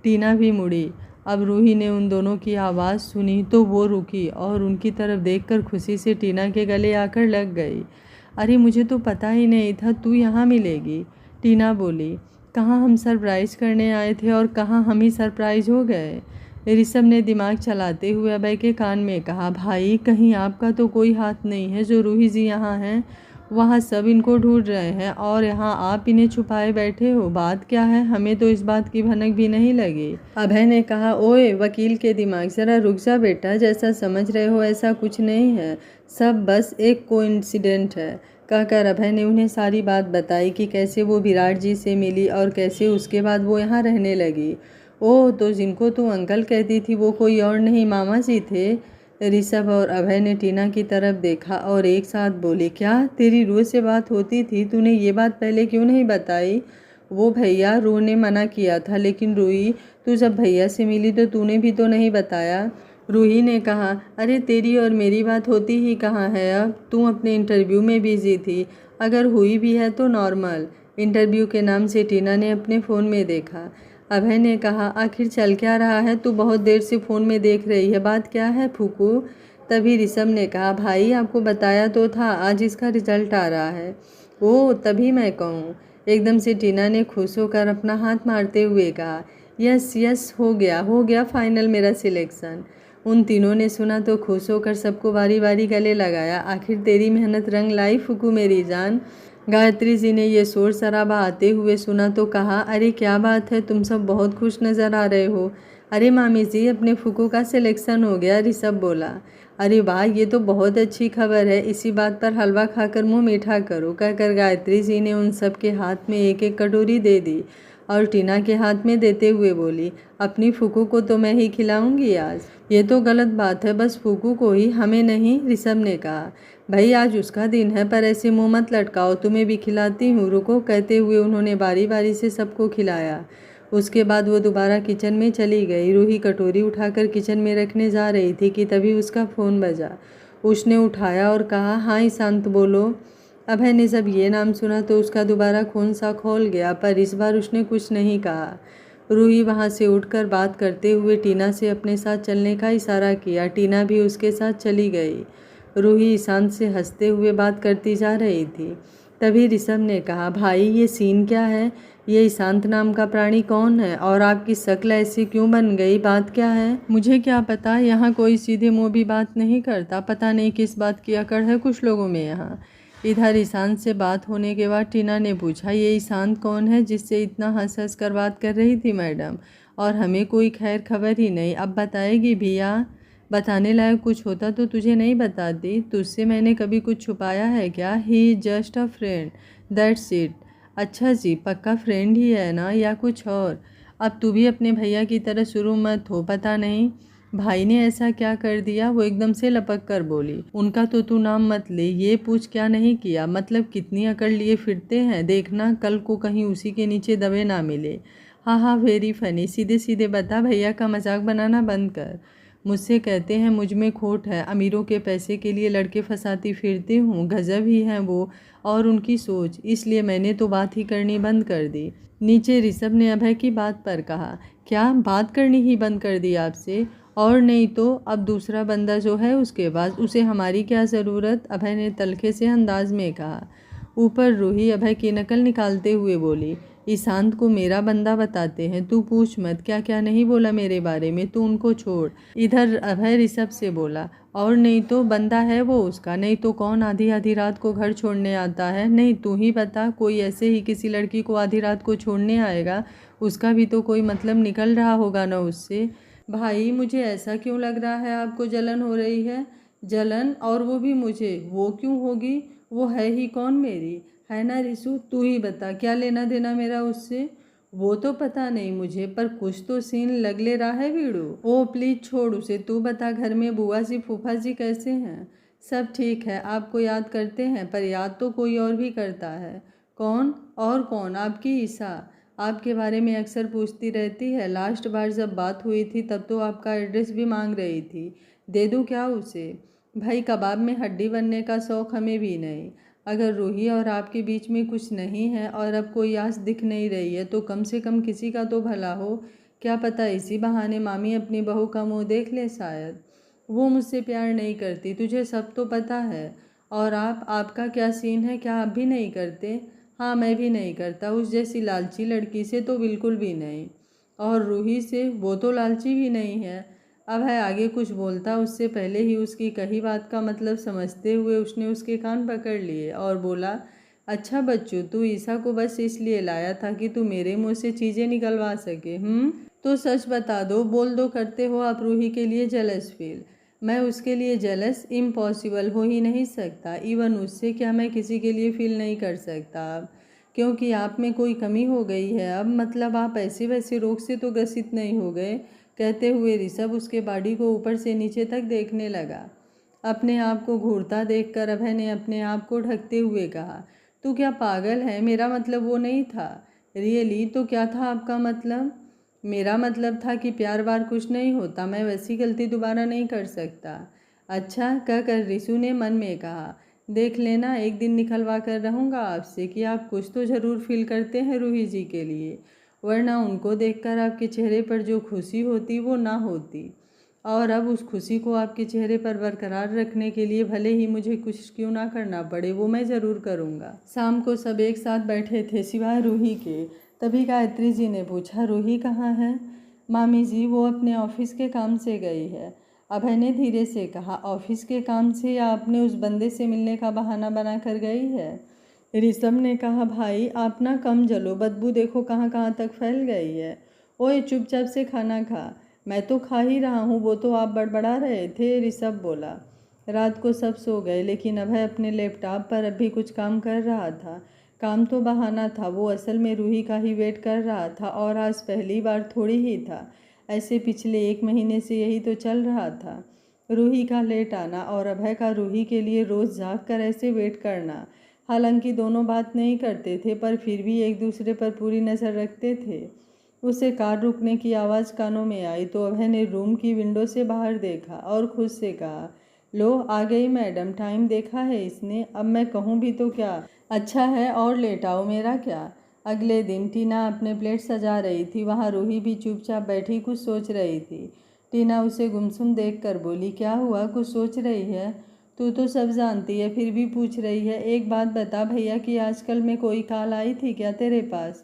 [SPEAKER 1] टीना भी मुड़ी। अब रूही ने उन दोनों की आवाज़ सुनी तो वो रुकी और उनकी तरफ देखकर खुशी से टीना के गले आकर लग गई। अरे मुझे तो पता ही नहीं था तू यहाँ मिलेगी, टीना बोली। कहाँ हम सरप्राइज़ करने आए थे और कहाँ हम ही सरप्राइज हो गए। ऋषभ ने दिमाग चलाते हुए अभय के कान में कहा, भाई कहीं आपका तो कोई हाथ नहीं है जो रूही जी यहाँ हैं? वहाँ सब इनको ढूंढ रहे हैं और यहाँ आप इन्हें छुपाए बैठे हो। बात क्या है? हमें तो इस बात की भनक भी नहीं लगी। अभय ने कहा, ओए वकील के दिमाग, जरा रुक जा बेटा, जैसा समझ रहे हो ऐसा कुछ नहीं है, सब बस एक कोइंसिडेंट है। कहकर अभय ने उन्हें सारी बात बताई कि कैसे वो विराट जी से मिली और कैसे उसके बाद वो यहाँ रहने लगी। ओह, तो जिनको तू अंकल कहती थी वो कोई और नहीं मामा जी थे। ऋषभ और अभय ने टीना की तरफ देखा और एक साथ बोले, क्या तेरी रूह से बात होती थी? तूने ये बात पहले क्यों नहीं बताई? वो भैया, रूह ने मना किया था, लेकिन रूही तू जब भैया से मिली तो तूने भी तो नहीं बताया। रूही ने कहा, अरे तेरी और मेरी बात होती ही कहाँ है अब, तू अपने इंटरव्यू में बिजी थी, अगर हुई भी है तो नॉर्मल। इंटरव्यू के नाम से टीना ने अपने फ़ोन में देखा। अभय ने कहा, आखिर चल क्या रहा है? तू बहुत देर से फ़ोन में देख रही है, बात क्या है फूकू? तभी ऋषभ ने कहा, भाई आपको बताया तो था, आज इसका रिजल्ट आ रहा है। ओह, तभी मैं कहूँ। एकदम से टीना ने खुश होकर अपना हाथ मारते हुए कहा, यस यस, हो गया फाइनल मेरा सिलेक्शन। उन तीनों ने सुना तो खुश होकर सबको बारी बारी गले लगाया। आखिर तेरी मेहनत रंग लाई फुकू मेरी जान। गायत्री जी ने ये शोर शराबा आते हुए सुना तो कहा, अरे क्या बात है, तुम सब बहुत खुश नज़र आ रहे हो। अरे मामी जी, अपने फुकू का सिलेक्शन हो गया, ऋषभ बोला। अरे वाह, ये तो बहुत अच्छी खबर है, इसी बात पर हलवा खाकर मुंह मीठा करो, कहकर गायत्री जी ने उन सब के हाथ में एक एक कटोरी दे दी और टीना के हाथ में देते हुए बोली, अपनी फूकू को तो मैं ही खिलाऊंगी आज। ये तो गलत बात है, बस फूकू को ही, हमें नहीं, ऋषभ ने कहा। भाई आज उसका दिन है, पर ऐसे मुंह मत लटकाओ, तुम्हें भी खिलाती हूँ, रुको, कहते हुए उन्होंने बारी बारी से सबको खिलाया। उसके बाद वो दोबारा किचन में चली गई। रूही कटोरी उठाकर किचन में रखने जा रही थी कि तभी उसका फ़ोन बजा। उसने उठाया और कहा, हाँ ईशांत बोलो। अभय ने जब ये नाम सुना तो उसका दोबारा खून सा खौल गया, पर इस बार उसने कुछ नहीं कहा। रूही वहाँ से उठकर बात करते हुए टीना से अपने साथ चलने का इशारा किया। टीना भी उसके साथ चली गई। रूही ईशांत से हंसते हुए बात करती जा रही थी। तभी ऋषभ ने कहा, भाई ये सीन क्या है, ये ईशांत नाम का प्राणी कौन है और आपकी शक्ल ऐसी क्यों बन गई, बात क्या है। मुझे क्या पता, यहाँ कोई सीधे मुँह भी बात नहीं करता, पता नहीं किस बात की अकड़ है कुछ लोगों में यहाँ। इधर ईशांत से बात होने के बाद टीना ने पूछा, ये ईशांत कौन है जिससे इतना हंस हंस कर बात कर रही थी मैडम, और हमें कोई खैर खबर ही नहीं, अब बताएगी भैया। बताने लायक कुछ होता तो तुझे नहीं बताती, तुझसे मैंने कभी कुछ छुपाया है क्या। He is just a friend, that's it. अच्छा जी, पक्का फ्रेंड ही है ना या कुछ और। अब तू भी अपने भैया की तरह शुरू मत हो, पता नहीं भाई ने ऐसा क्या कर दिया, वो एकदम से लपक कर बोली। उनका तो तू नाम मत ले, ये पूछ क्या नहीं किया, मतलब कितनी अकड़ लिए फिरते हैं, देखना कल को कहीं उसी के नीचे दबे ना मिले। हाँ हाँ, वेरी फनी, सीधे सीधे बता, भैया का मजाक बनाना बंद कर। मुझसे कहते हैं मुझ में खोट है, अमीरों के पैसे के लिए लड़के फंसाती फिरती हूँ, गजब ही हैं वो और उनकी सोच, इसलिए मैंने तो बात ही करनी बंद कर दी। नीचे ऋषभ ने अभय की बात पर कहा, क्या बात करनी ही बंद कर दी आपसे, और नहीं तो अब दूसरा बंदा जो है उसके पास, उसे हमारी क्या ज़रूरत, अभय ने तलखे से अंदाज में कहा। ऊपर रूही अभय की नकल निकालते हुए बोली, ईशांत को मेरा बंदा बताते हैं, तू पूछ मत क्या क्या नहीं बोला मेरे बारे में, तू उनको छोड़। इधर अभय ऋषभ से बोला, और नहीं तो बंदा है वो उसका, नहीं तो कौन आधी आधी रात को घर छोड़ने आता है, नहीं तू ही बता, कोई ऐसे ही किसी लड़की को आधी रात को छोड़ने आएगा, उसका भी तो कोई मतलब निकल रहा होगा ना उससे। भाई मुझे ऐसा क्यों लग रहा है आपको जलन हो रही है। जलन, और वो भी मुझे, वो क्यों होगी, वो है ही कौन मेरी, है ना रिशु, तू ही बता क्या लेना देना मेरा उससे। वो तो पता नहीं मुझे, पर कुछ तो सीन लग ले रहा है वीड़ू। ओ प्लीज़ छोड़ उसे, तू बता घर में बुआ जी फूफा जी कैसे हैं। सब ठीक है, आपको याद करते हैं, पर याद तो कोई और भी करता है। कौन, और कौन, आपकी ईसा आपके बारे में अक्सर पूछती रहती है, लास्ट बार जब बात हुई थी तब तो आपका एड्रेस भी मांग रही थी, दे दूँ क्या उसे। भाई कबाब में हड्डी बनने का शौक़ हमें भी नहीं। अगर रूही और आपके बीच में कुछ नहीं है और अब कोई आस दिख नहीं रही है तो कम से कम किसी का तो भला हो, क्या पता इसी बहाने मामी अपनी बहू का मुँह देख ले शायद। वो मुझसे प्यार नहीं करती, तुझे सब तो पता है। और आपका क्या सीन है, क्या आप भी नहीं करते। हाँ मैं भी नहीं करता, उस जैसी लालची लड़की से तो बिल्कुल भी नहीं। और रूही से, वो तो लालची भी नहीं है। अब है आगे कुछ बोलता उससे पहले ही उसकी कही बात का मतलब समझते हुए उसने उसके कान पकड़ लिए और बोला, अच्छा बच्चू, तू ईसा को बस इसलिए लाया था कि तू मेरे मुंह से चीज़ें निकलवा सके। तो सच बता दो, बोल दो, करते हो आप रूही के लिए जेलस फील। मैं उसके लिए जेलस इम्पॉसिबल हो ही नहीं सकता, इवन उससे क्या मैं किसी के लिए फील नहीं कर सकता अब, क्योंकि आप में कोई कमी हो गई है अब, मतलब आप ऐसे वैसे रोग से तो ग्रसित नहीं हो गए। कहते हुए ऋषभ उसके बॉडी को ऊपर से नीचे तक देखने लगा। अपने आप को घूरता देखकर अभय ने अपने आप को ढकते हुए कहा, तू क्या पागल है, मेरा मतलब वो नहीं था। रियली, तो क्या था आपका मतलब। मेरा मतलब था कि प्यार बार कुछ नहीं होता, मैं वैसी गलती दोबारा नहीं कर सकता। अच्छा, कहकर रिशु ने मन में कहा, देख लेना एक दिन निकलवा कर रहूँगा आपसे कि आप कुछ तो ज़रूर फील करते हैं रूही जी के लिए, वरना उनको देखकर आपके चेहरे पर जो खुशी होती वो ना होती। और अब उस खुशी को आपके चेहरे पर बरकरार रखने के लिए भले ही मुझे कुछ क्यों ना करना पड़े, वो मैं ज़रूर करूँगा। शाम को सब एक साथ बैठे थे सिवाय रूही के। तभी गायत्री जी ने पूछा, रूही कहाँ है। मामी जी, वो अपने ऑफिस के काम से गई है। अभय ने धीरे से कहा, ऑफिस के काम से या आपने उस बंदे से मिलने का बहाना बना कर गई है? ऋषभ ने कहा, भाई आप ना कम जलो, बदबू देखो कहाँ कहाँ तक फैल गई है। ओए चुपचाप से खाना खा। मैं तो खा ही रहा हूँ, वो तो आप बड़बड़ा रहे थे, ऋषभ बोला। रात को सब सो गए, लेकिन अभय अपने लैपटॉप पर अभी कुछ काम कर रहा था। काम तो बहाना था, वो असल में रूही का ही वेट कर रहा था, और आज पहली बार थोड़ी ही था, ऐसे पिछले 1 महीने से यही तो चल रहा था। रूही का लेट आना और अभय का रूही के लिए रोज़ जाग कर ऐसे वेट करना। हालांकि दोनों बात नहीं करते थे, पर फिर भी एक दूसरे पर पूरी नज़र रखते थे। उसे कार रुकने की आवाज़ कानों में आई तो अभय ने रूम की विंडो से बाहर देखा और खुद से कहा, लो आ गई मैडम, टाइम देखा है इसने, अब मैं कहूँ भी तो क्या। अच्छा है और लेट आओ, मेरा क्या। अगले दिन टीना अपने प्लेट सजा रही थी, वहाँ रूही भी चुपचाप बैठी कुछ सोच रही थी। टीना उसे गुमसुम देखकर बोली, क्या हुआ, कुछ सोच रही है? तू तो सब जानती है फिर भी पूछ रही है। एक बात बता भैया कि आजकल में कोई कॉल आई थी क्या तेरे पास?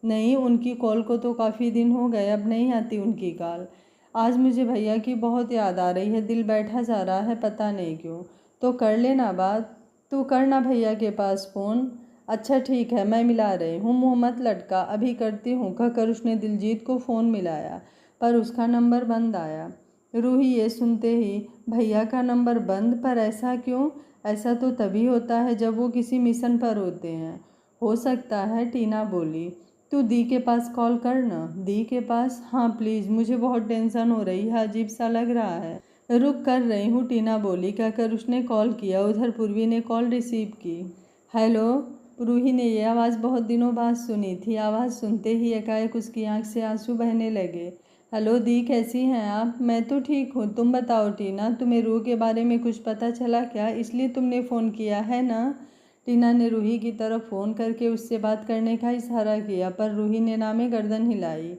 [SPEAKER 1] नहीं, उनकी कॉल को तो काफ़ी दिन हो गए, अब नहीं आती उनकी कॉल। आज मुझे भैया की बहुत याद आ रही है, दिल बैठा जा रहा है, पता नहीं क्यों। तो कर लेना बात, तू करना भैया के पास फ़ोन। अच्छा ठीक है, मैं मिला रही हूँ, मुँह मत लटका, अभी करती हूँ, कहकर उसने दिलजीत को फ़ोन मिलाया, पर उसका नंबर बंद आया। रूही ये सुनते ही, भैया का नंबर बंद, पर ऐसा क्यों? ऐसा तो तभी होता है जब वो किसी मिशन पर होते हैं। हो सकता है, टीना बोली। तू दी के पास कॉल कर ना। दी के पास? हाँ प्लीज़, मुझे बहुत टेंशन हो रही है, अजीब सा लग रहा है। रुक कर रही हूँ, टीना बोली, कहकर उसने कॉल किया। उधर पूर्वी ने कॉल रिसीव की। हेलो। रूही ने यह आवाज़ बहुत दिनों बाद सुनी थी। आवाज़ सुनते ही एकाएक उसकी आंख से आंसू बहने लगे। हेलो दी, कैसी हैं आप? मैं तो ठीक हूँ, तुम बताओ टीना, तुम्हें रूह के बारे में कुछ पता चला क्या, इसलिए तुमने फ़ोन किया है ना? टीना ने रूही की तरफ फ़ोन करके उससे बात करने का इशारा किया, पर रूही ने ना में गर्दन हिलाई।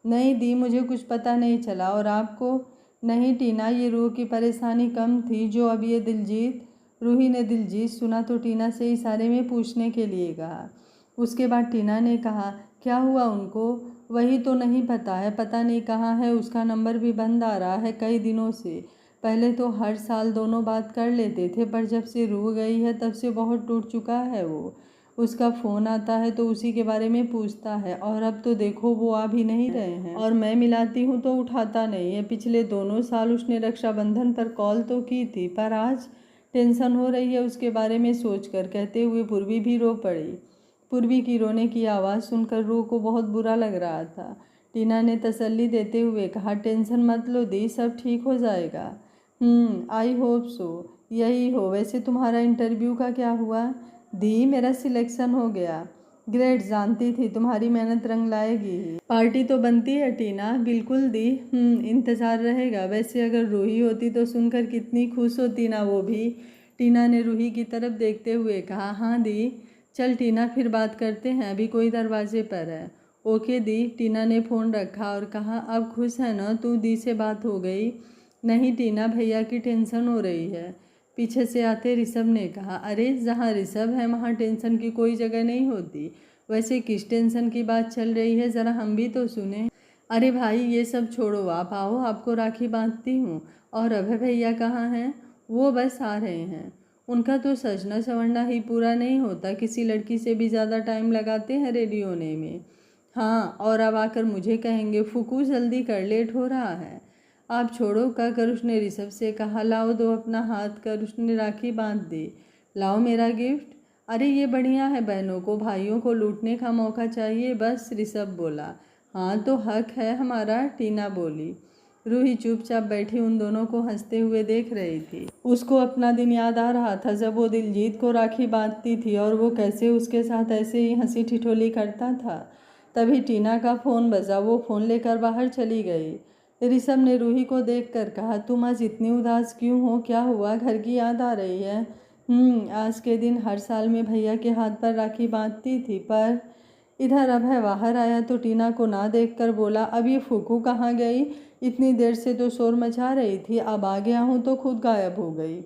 [SPEAKER 1] नहीं दी, मुझे कुछ पता नहीं चला। और आपको? नहीं टीना, ये रूह की परेशानी कम थी जो अब ये दिलजीत। रूही ने दिलजीत सुना तो टीना से इशारे में पूछने के लिए कहा। उसके बाद टीना ने कहा, क्या हुआ उनको? वही तो नहीं पता है, पता नहीं कहाँ है, उसका नंबर भी बंद आ रहा है कई दिनों से। पहले तो हर साल दोनों बात कर लेते थे, पर जब से रूह गई है तब से बहुत टूट चुका है वो। उसका फ़ोन आता है तो उसी के बारे में पूछता है, और अब तो देखो वो आ भी नहीं रहे हैं, और मैं मिलाती हूँ तो उठाता नहीं है। पिछले दोनों साल उसने रक्षाबंधन पर कॉल तो की थी, पर आज टेंशन हो रही है उसके बारे में सोचकर, कहते हुए पूर्वी भी रो पड़ी। पूर्वी की रोने की आवाज़ सुनकर रूह को बहुत बुरा लग रहा था। टीना ने तसल्ली देते हुए कहा, टेंशन मत लो दी, सब ठीक हो जाएगा। आई होप सो, यही हो। वैसे तुम्हारा इंटरव्यू का क्या हुआ? दी, मेरा सिलेक्शन हो गया। ग्रेट, जानती थी तुम्हारी मेहनत रंग लाएगी ही। पार्टी तो बनती है टीना। बिल्कुल दी, इंतज़ार रहेगा। वैसे अगर रूही होती तो सुनकर कितनी खुश होती ना वो भी। टीना ने रूही की तरफ देखते हुए कहा, हाँ दी। चल टीना, फिर बात करते हैं, अभी कोई दरवाजे पर है। ओके दी। टीना ने फ़ोन रखा और कहा, अब खुश है ना तू, दी से बात हो गई? नहीं टीना, भैया की टेंशन हो रही है। पीछे से आते ऋषभ ने कहा, अरे जहाँ ऋषभ है वहाँ टेंशन की कोई जगह नहीं होती। वैसे किस टेंशन की बात चल रही है, ज़रा हम भी तो सुने। अरे भाई ये सब छोड़ो, आप आओ, आपको राखी बांधती हूँ। और अभय भैया कहाँ हैं? वो बस आ रहे हैं। उनका तो सजना संवरना ही पूरा नहीं होता, किसी लड़की से भी ज़्यादा टाइम लगाते हैं रेडी होने में। हाँ, और अब आकर मुझे कहेंगे फूकू जल्दी कर, लेट हो रहा है। आप छोड़ो, कहकर उसने ऋषभ से कहा, लाओ दो अपना हाथ, कर उसने राखी बांध दी। लाओ मेरा गिफ्ट। अरे ये बढ़िया है, बहनों को भाइयों को लूटने का मौका चाहिए बस, ऋषभ बोला। हाँ तो हक है हमारा, टीना बोली। रूही चुपचाप बैठी उन दोनों को हंसते हुए देख रही थी। उसको अपना दिन याद आ रहा था जब वो दिलजीत को राखी बांधती थी, और वो कैसे उसके साथ ऐसे ही हंसी ठिठोली करता था। तभी टीना का फ़ोन बजा, वो फ़ोन लेकर बाहर चली गई। ऋषभ ने रूही को देखकर कहा, तुम आज इतनी उदास क्यों हो, क्या हुआ, घर की याद आ रही है? आज के दिन हर साल में भैया के हाथ पर राखी बांधती थी, पर इधर अभय बाहर आया तो टीना को ना देखकर बोला, अब ये फूकू कहाँ गई? इतनी देर से तो शोर मचा रही थी, अब आ गया हूँ तो खुद गायब हो गई।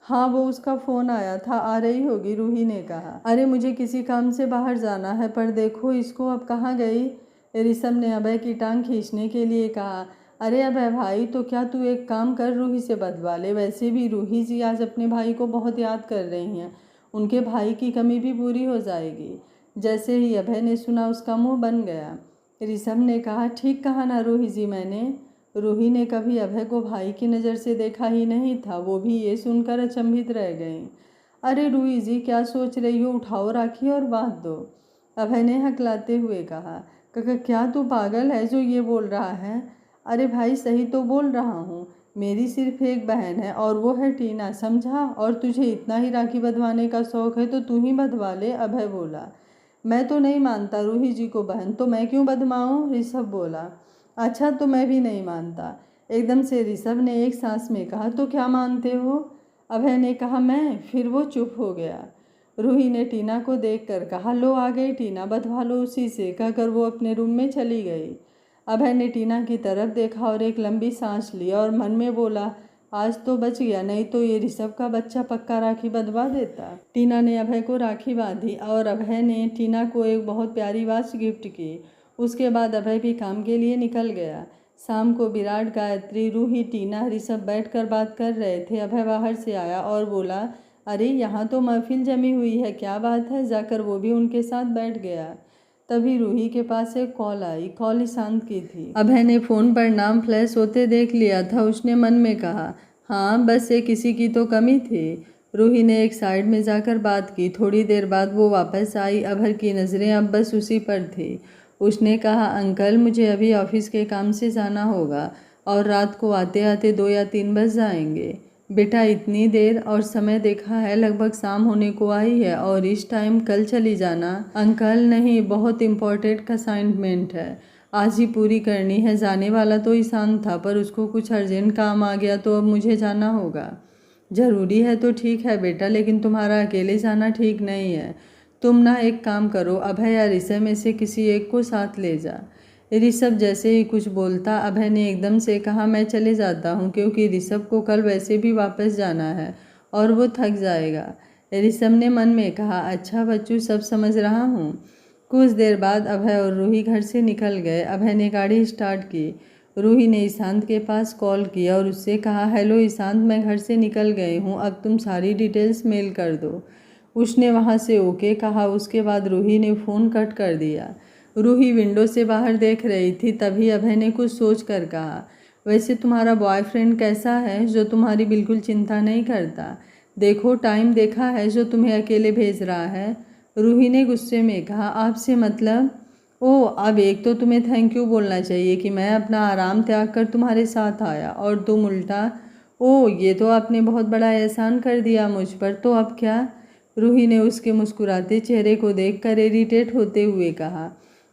[SPEAKER 1] हाँ वो उसका फ़ोन आया था, आ रही होगी, रूही ने कहा। अरे मुझे किसी काम से बाहर जाना है, पर देखो इसको, अब कहाँ गई? ऋषभ ने अभय की टांग खींचने के लिए कहा। अरे अभय भाई, तो क्या तू एक काम कर, रूही से बदवा ले। वैसे भी रूही जी आज अपने भाई को बहुत याद कर रही हैं, उनके भाई की कमी भी पूरी हो जाएगी। जैसे ही अभय ने सुना उसका मुंह बन गया। ऋषभ ने कहा, ठीक कहा ना रूही जी मैंने। रूही ने कभी अभय को भाई की नज़र से देखा ही नहीं था, वो भी ये सुनकर अचंभित रह गई। अरे रूही जी, क्या सोच रही हो, उठाओ राखी और बांध दो। अभय ने हकलाते हुए कहा। काका, क्या तू पागल है जो ये बोल रहा है? अरे भाई, सही तो बोल रहा हूँ। मेरी सिर्फ एक बहन है और वो है टीना, समझा? और तुझे इतना ही राखी बंधवाने का शौक है तो तू ही बंधवा ले, अभय बोला। मैं तो नहीं मानता रूही जी को बहन, तो मैं क्यों बंधवाऊँ, ऋषभ बोला। अच्छा, तो मैं भी नहीं मानता, एकदम से ऋषभ ने एक सांस में कहा। तो क्या मानते हो? अभय ने कहा, मैं। फिर वो चुप हो गया। रूही ने टीना को देखकर कहा, लो आ गई टीना, बंधवा लो उसी से, कहकर वो अपने रूम में चली गई। अभय ने टीना की तरफ देखा और एक लंबी सांस लिया और मन में बोला, आज तो बच गया, नहीं तो ये ऋषभ का बच्चा पक्का राखी बंधवा देता। टीना ने अभय को राखी बांधी और अभय ने टीना को एक बहुत प्यारी वॉच गिफ्ट की। उसके बाद अभय भी काम के लिए निकल गया। शाम को विराट, गायत्री, रूही, टीना, ऋषभ बैठकर बात कर रहे थे। अभय बाहर से आया और बोला, अरे यहाँ तो महफिल जमी हुई है, क्या बात है? जाकर वो भी उनके साथ बैठ गया। तभी रूही के पास एक कॉल आई। कॉल ईशांत की थी। अभय ने फ़ोन पर नाम फ्लैश होते देख लिया था। उसने मन में कहा, हाँ बस ये किसी की तो कमी थी। रूही ने एक साइड में जाकर बात की। थोड़ी देर बाद वो वापस आई। अभय की नज़रें अब बस उसी पर थी। उसने कहा, अंकल मुझे अभी ऑफिस के काम से जाना होगा और रात को आते आते 2 या 3 बज जाएंगे। बेटा इतनी देर? और समय देखा है, लगभग शाम होने को आई है और इस टाइम कल चली जाना। अंकल नहीं, बहुत इम्पोर्टेंट असाइनमेंट है, आज ही पूरी करनी है। जाने वाला तो ईशांत था पर उसको कुछ अर्जेंट काम आ गया तो अब मुझे जाना होगा। ज़रूरी है तो ठीक है बेटा, लेकिन तुम्हारा अकेले जाना ठीक नहीं है। तुम ना एक काम करो, अभय या ऋषभ में से किसी एक को साथ ले जा। ऋषभ जैसे ही कुछ बोलता, अभय ने एकदम से कहा, मैं चले जाता हूँ, क्योंकि ऋषभ को कल वैसे भी वापस जाना है और वो थक जाएगा। ऋषभ ने मन में कहा, अच्छा बच्चू, सब समझ रहा हूँ। कुछ देर बाद अभय और रूही घर से निकल गए। अभय ने गाड़ी स्टार्ट की। रूही ने ईशांत के पास कॉल किया और उससे कहा, हेलो ईशांत, मैं घर से निकल गई हूँ, अब तुम सारी डिटेल्स मेल कर दो। उसने वहाँ से ओके कहा। उसके बाद रूही ने फ़ोन कट कर दिया। रूही विंडो से बाहर देख रही थी। तभी अभय ने कुछ सोच कर कहा, वैसे तुम्हारा बॉयफ्रेंड कैसा है जो तुम्हारी बिल्कुल चिंता नहीं करता? देखो टाइम देखा है जो तुम्हें अकेले भेज रहा है। रूही ने गुस्से में कहा, आपसे मतलब? ओह, अब एक तो तुम्हें थैंक यू बोलना चाहिए कि मैं अपना आराम त्याग कर तुम्हारे साथ आया, और तुम उल्टा, ओह ये तो आपने बहुत बड़ा एहसान कर दिया मुझ पर, तो अब क्या? रूही ने उसके मुस्कुराते चेहरे को देखकर इरिटेट होते हुए कहा,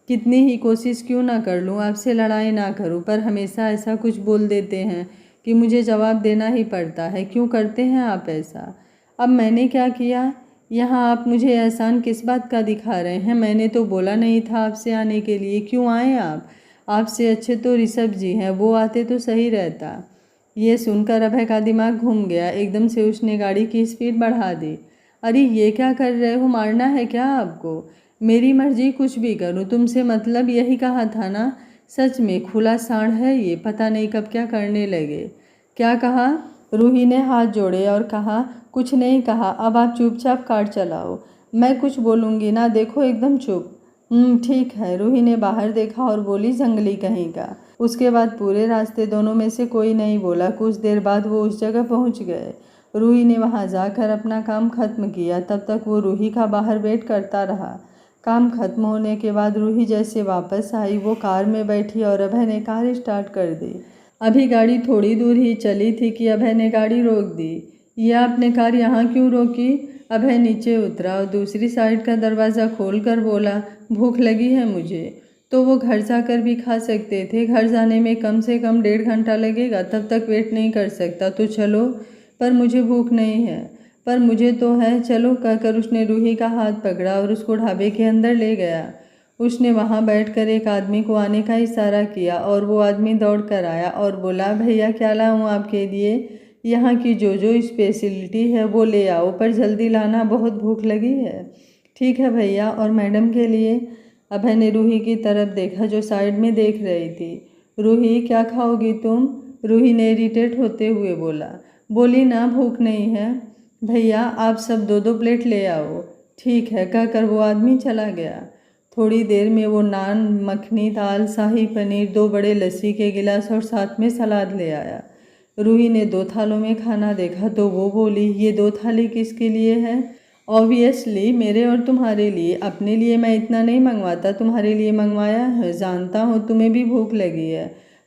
[SPEAKER 1] कितनी ही कोशिश क्यों ना कर लूँ, आपसे लड़ाई ना करूँ, पर हमेशा ऐसा कुछ बोल देते हैं कि मुझे जवाब देना ही पड़ता है। क्यों करते हैं आप ऐसा? अब मैंने क्या किया? यहाँ आप मुझे एहसान किस बात का दिखा रहे हैं? मैंने तो बोला नहीं था आपसे आने के लिए, क्यों आए आप? आपसे अच्छे तो ऋषभ जी हैं, वो आते तो सही रहता। ये सुनकर अभय का दिमाग घूम गया। एकदम से उसने गाड़ी की स्पीड बढ़ा दी। अरे ये क्या कर रहे हो, मारना है क्या आपको? मेरी मर्जी, कुछ भी करूं, तुमसे मतलब यही कहा था ना। सच में खुला सांड है ये, पता नहीं कब क्या करने लगे। क्या कहा? रूही ने हाथ जोड़े और कहा, कुछ नहीं कहा, अब आप चुपचाप कार चलाओ। मैं कुछ बोलूँगी ना, देखो एकदम चुप। ठीक है। रूही ने बाहर देखा और बोली, जंगली कहीं का। उसके बाद पूरे रास्ते दोनों में से कोई नहीं बोला। कुछ देर बाद वो उस जगह पहुंच गए। रूही ने वहां जाकर अपना काम खत्म किया। तब तक वो रूही का बाहर वेट करता रहा। काम खत्म होने के बाद रूही जैसे वापस आई, वो कार में बैठी और अभय ने कार स्टार्ट कर दी। अभी गाड़ी थोड़ी दूर ही चली थी कि अभय ने गाड़ी रोक दी। ये आपने कार यहाँ क्यों रोकी? अभय नीचे उतरा और दूसरी साइड का दरवाज़ा खोलकर बोला, भूख लगी है मुझे। तो वो घर जाकर भी खा सकते थे, घर जाने में कम से कम 1.5 घंटा लगेगा, तब तक वेट नहीं कर सकता। तो चलो। पर मुझे भूख नहीं है। पर मुझे तो है, चलो, कहकर उसने रूही का हाथ पकड़ा और उसको ढाबे के अंदर ले गया। उसने वहां बैठकर एक आदमी को आने का इशारा किया और वो आदमी दौड़ कर आया और बोला, भैया क्या लाऊं आपके लिए? यहाँ की जो जो स्पेशलिटी है वो ले आओ, पर जल्दी लाना, बहुत भूख लगी है। ठीक है भैया, और मैडम के लिए? अभय ने रूही की तरफ देखा जो साइड में देख रही थी। रूही क्या खाओगी तुम? रूही ने इरिटेट होते हुए बोली ना भूख नहीं है। भैया आप सब 2-2 प्लेट ले आओ। ठीक है कहकर वो आदमी चला गया। थोड़ी देर में वो नान, मखनी, दाल, शाही पनीर, 2 बड़े लस्सी के गिलास और साथ में सलाद ले आया। रूही ने 2 थालों में खाना देखा तो वो बोली, ये 2 थाली किसके लिए है? ऑब्वियसली मेरे और तुम्हारे लिए। अपने लिए मैं इतना नहीं मंगवाता, तुम्हारे लिए मंगवाया है। जानता हूँ तुम्हें भी भूख लगी है,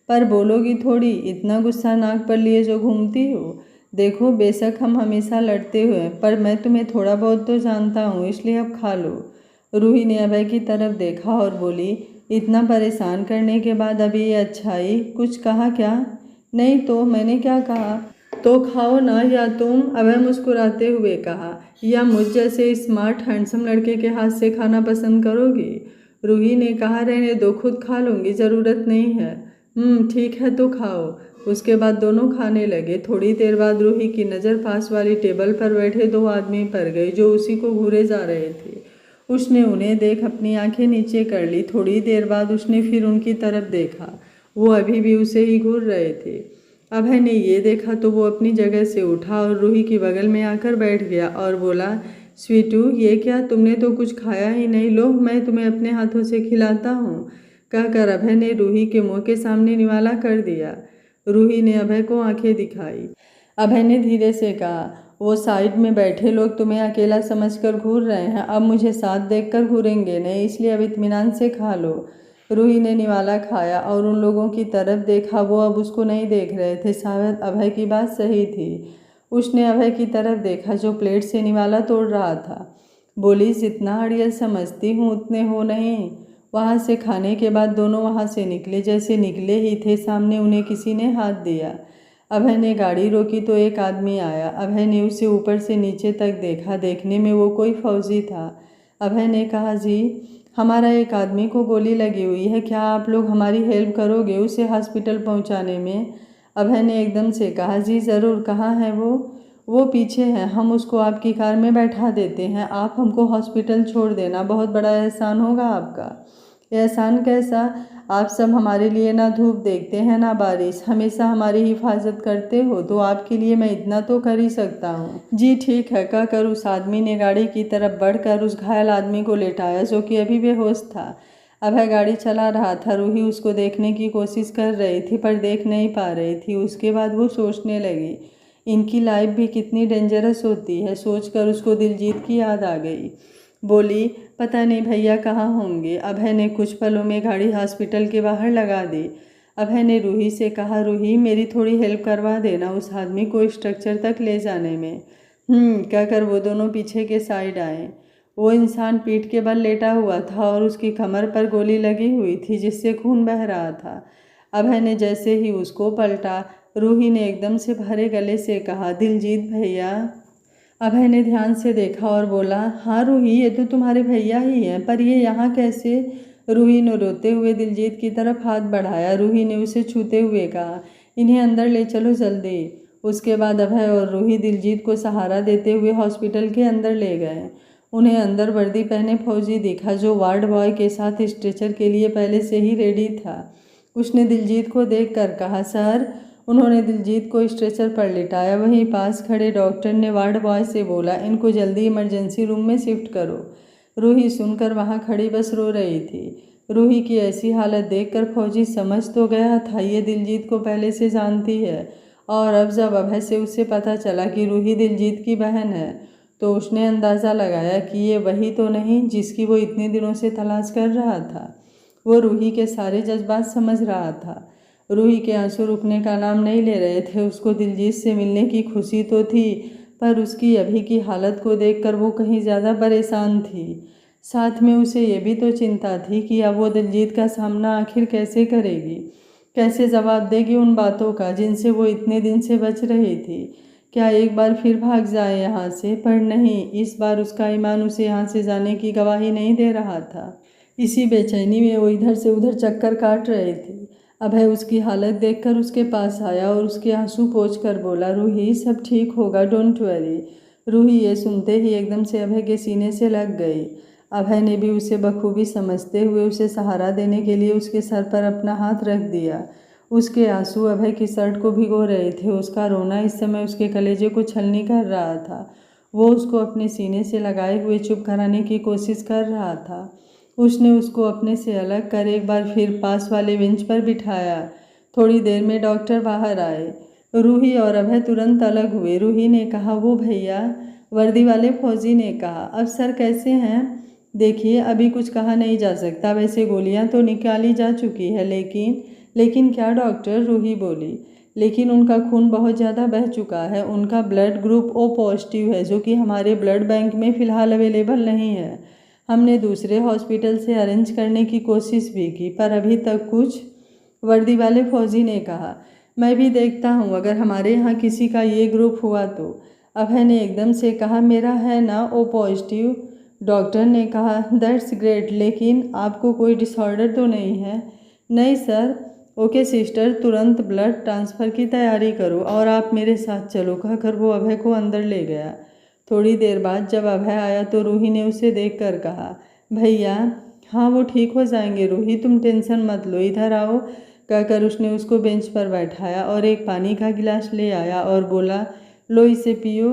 [SPEAKER 1] पर बोलोगी थोड़ी, इतना गुस्सा नाक पर लिए जो घूमती हो। देखो बेशक हम हमेशा लड़ते हुए, पर मैं तुम्हें थोड़ा बहुत तो जानता हूँ, इसलिए अब खा लो। रूही ने अभय की तरफ देखा और बोली, इतना परेशान करने के बाद अभी ये अच्छाई? कुछ कहा क्या? नहीं तो मैंने क्या कहा? तो खाओ ना। या तुम, अभय मुस्कुराते हुए कहा, या मुझ जैसे स्मार्ट हैंडसम लड़के के हाथ से खाना पसंद करोगी? रूही ने कहा, रहने दो, खुद खा लूँगी, ज़रूरत नहीं है। ठीक है तो खाओ। उसके बाद दोनों खाने लगे। थोड़ी देर बाद रूही की नज़र पास वाली टेबल पर बैठे 2 आदमी पर गई जो उसी को घूरे जा रहे थे। उसने उन्हें देख अपनी आंखें नीचे कर ली। थोड़ी देर बाद उसने फिर उनकी तरफ देखा, वो अभी भी उसे ही घूर रहे थे। अभय ने ये देखा तो वो अपनी जगह से उठा और रूही की बगल में आकर बैठ गया और बोला, स्वीटू ये क्या, तुमने तो कुछ खाया ही नहीं, लो मैं तुम्हें अपने हाथों से खिलाता हूँ, कहकर अभय ने रूही के मुंह के सामने निवाला कर दिया। रूही ने अभय को आंखें दिखाई। अभय ने धीरे से कहा, वो साइड में बैठे लोग तुम्हें अकेला समझकर घूर रहे हैं, अब मुझे साथ देखकर घूरेंगे नहीं, इसलिए अब इत्मीनान से खा लो। रूही ने निवाला खाया और उन लोगों की तरफ देखा। वो अब उसको नहीं देख रहे थे। शायद अभय की बात सही थी। उसने अभय की तरफ देखा जो प्लेट से निवाला तोड़ रहा था। बोली, जितना अड़ियल समझती हूँ उतने हो नहीं। वहाँ से खाने के बाद दोनों वहाँ से निकले। जैसे निकले ही थे सामने उन्हें किसी ने हाथ दिया। अभय ने गाड़ी रोकी तो एक आदमी आया। अभय ने उसे ऊपर से नीचे तक देखा। देखने में वो कोई फौजी था। अभय ने कहा, जी हमारा एक आदमी को गोली लगी हुई है, क्या आप लोग हमारी हेल्प करोगे उसे हॉस्पिटल पहुंचाने में? अभय ने एकदम से कहा, जी ज़रूर, कहाँ है वो? वो पीछे है, हम उसको आपकी कार में बैठा देते हैं, आप हमको हॉस्पिटल छोड़ देना, बहुत बड़ा एहसान होगा आपका। एहसान कैसा? आप सब हमारे लिए ना धूप देखते हैं ना बारिश, हमेशा हमारी हिफाजत करते हो, तो आपके लिए मैं इतना तो कर ही सकता हूँ। जी ठीक है, कहकर उस आदमी ने गाड़ी की तरफ बढ़कर उस घायल आदमी को लेटाया जो कि अभी बेहोश था। अभय गाड़ी चला रहा था। रूही उसको देखने की कोशिश कर रही थी पर देख नहीं पा रही थी। उसके बाद वो सोचने लगी, इनकी लाइफ भी कितनी डेंजरस होती है। सोचकर उसको दिलजीत की याद आ गई। बोली, पता नहीं भैया कहाँ होंगे। अभय ने कुछ पलों में गाड़ी हॉस्पिटल के बाहर लगा दी। अभय ने रूही से कहा, रूही मेरी थोड़ी हेल्प करवा देना उस आदमी को स्ट्रक्चर तक ले जाने में। कहकर वो दोनों पीछे के साइड आए। वो इंसान पीठ के बल लेटा हुआ था और उसकी कमर पर गोली लगी हुई थी जिससे खून बह रहा था। अभय ने जैसे ही उसको पलटा, रूही ने एकदम से भरे गले से कहा, दिलजीत भैया। अभय ने ध्यान से देखा और बोला, हाँ रूही ये तो तुम्हारे भैया ही हैं, पर ये यहाँ कैसे? रूही ने रोते हुए दिलजीत की तरफ हाथ बढ़ाया। रूही ने उसे छूते हुए कहा, इन्हें अंदर ले चलो जल्दी। उसके बाद अभय और रूही दिलजीत को सहारा देते हुए हॉस्पिटल के अंदर ले गए। उन्हें अंदर वर्दी पहने फौजी दिखा जो वार्ड बॉय के साथ स्ट्रेचर के लिए पहले से ही रेडी था। उसने दिलजीत को देखकर कहा, सर। उन्होंने दिलजीत को स्ट्रेचर पर लिटाया। वहीं पास खड़े डॉक्टर ने वार्ड बॉय से बोला, इनको जल्दी इमरजेंसी रूम में शिफ्ट करो। रूही सुनकर वहां खड़ी बस रो रही थी। रूही की ऐसी हालत देखकर फौजी समझ तो गया था ये दिलजीत को पहले से जानती है, और अब जब अभय से उसे पता चला कि रूही दिलजीत की बहन है तो उसने अंदाज़ा लगाया कि ये वही तो नहीं जिसकी वो इतने दिनों से तलाश कर रहा था। वो रूही के सारे जज्बात समझ रहा था। रूही के आंसू रुकने का नाम नहीं ले रहे थे। उसको दिलजीत से मिलने की खुशी तो थी, पर उसकी अभी की हालत को देखकर वो कहीं ज़्यादा परेशान थी। साथ में उसे ये भी तो चिंता थी कि अब वो दिलजीत का सामना आखिर कैसे करेगी, कैसे जवाब देगी उन बातों का जिनसे वो इतने दिन से बच रही थी। क्या एक बार फिर भाग जाए यहाँ से? पर नहीं, इस बार उसका ईमान उसे यहाँ से जाने की गवाही नहीं दे रहा था। इसी बेचैनी में वो इधर से उधर चक्कर काट रही थी। अभय उसकी हालत देखकर उसके पास आया और उसके आंसू पोंछकर बोला, रूही सब ठीक होगा, डोंट वरी। रूही ये सुनते ही एकदम से अभय के सीने से लग गई। अभय ने भी उसे बखूबी समझते हुए उसे सहारा देने के लिए उसके सर पर अपना हाथ रख दिया। उसके आंसू अभय की शर्ट को भिगो रहे थे। उसका रोना इस समय उसके कलेजे को छलनी कर रहा था। वो उसको अपने सीने से लगाए हुए चुप कराने की कोशिश कर रहा था। उसने उसको अपने से अलग कर एक बार फिर पास वाले बेंच पर बिठाया। थोड़ी देर में डॉक्टर बाहर आए। रूही और अभय तुरंत अलग हुए। रूही ने कहा, वो भैया? वर्दी वाले फौजी ने कहा, अब सर कैसे हैं? देखिए, अभी कुछ कहा नहीं जा सकता। वैसे गोलियां तो निकाली जा चुकी है, लेकिन क्या डॉक्टर? रूही बोली। लेकिन उनका खून बहुत ज़्यादा बह चुका है। उनका ब्लड ग्रुप ओ पॉजिटिव है, जो कि हमारे ब्लड बैंक में फ़िलहाल अवेलेबल नहीं है। हमने दूसरे हॉस्पिटल से अरेंज करने की कोशिश भी की, पर अभी तक कुछ। वर्दी वाले फौजी ने कहा, मैं भी देखता हूँ, अगर हमारे यहाँ किसी का ये ग्रुप हुआ तो। अभय ने एकदम से कहा, मेरा है ना ओ पॉजिटिव? डॉक्टर ने कहा, दैट्स ग्रेट, लेकिन आपको कोई डिसऑर्डर तो नहीं है? नहीं सर। ओके सिस्टर, तुरंत ब्लड ट्रांसफ़र की तैयारी करो और आप मेरे साथ चलो, कहकर वो अभय को अंदर ले गया। थोड़ी देर बाद जब अभय आया तो रूही ने उसे देखकर कहा, भैया? हाँ, वो ठीक हो जाएंगे रूही, तुम टेंशन मत लो, इधर आओ, कहकर उसने उसको बेंच पर बैठाया और एक पानी का गिलास ले आया और बोला, लो इसे पियो।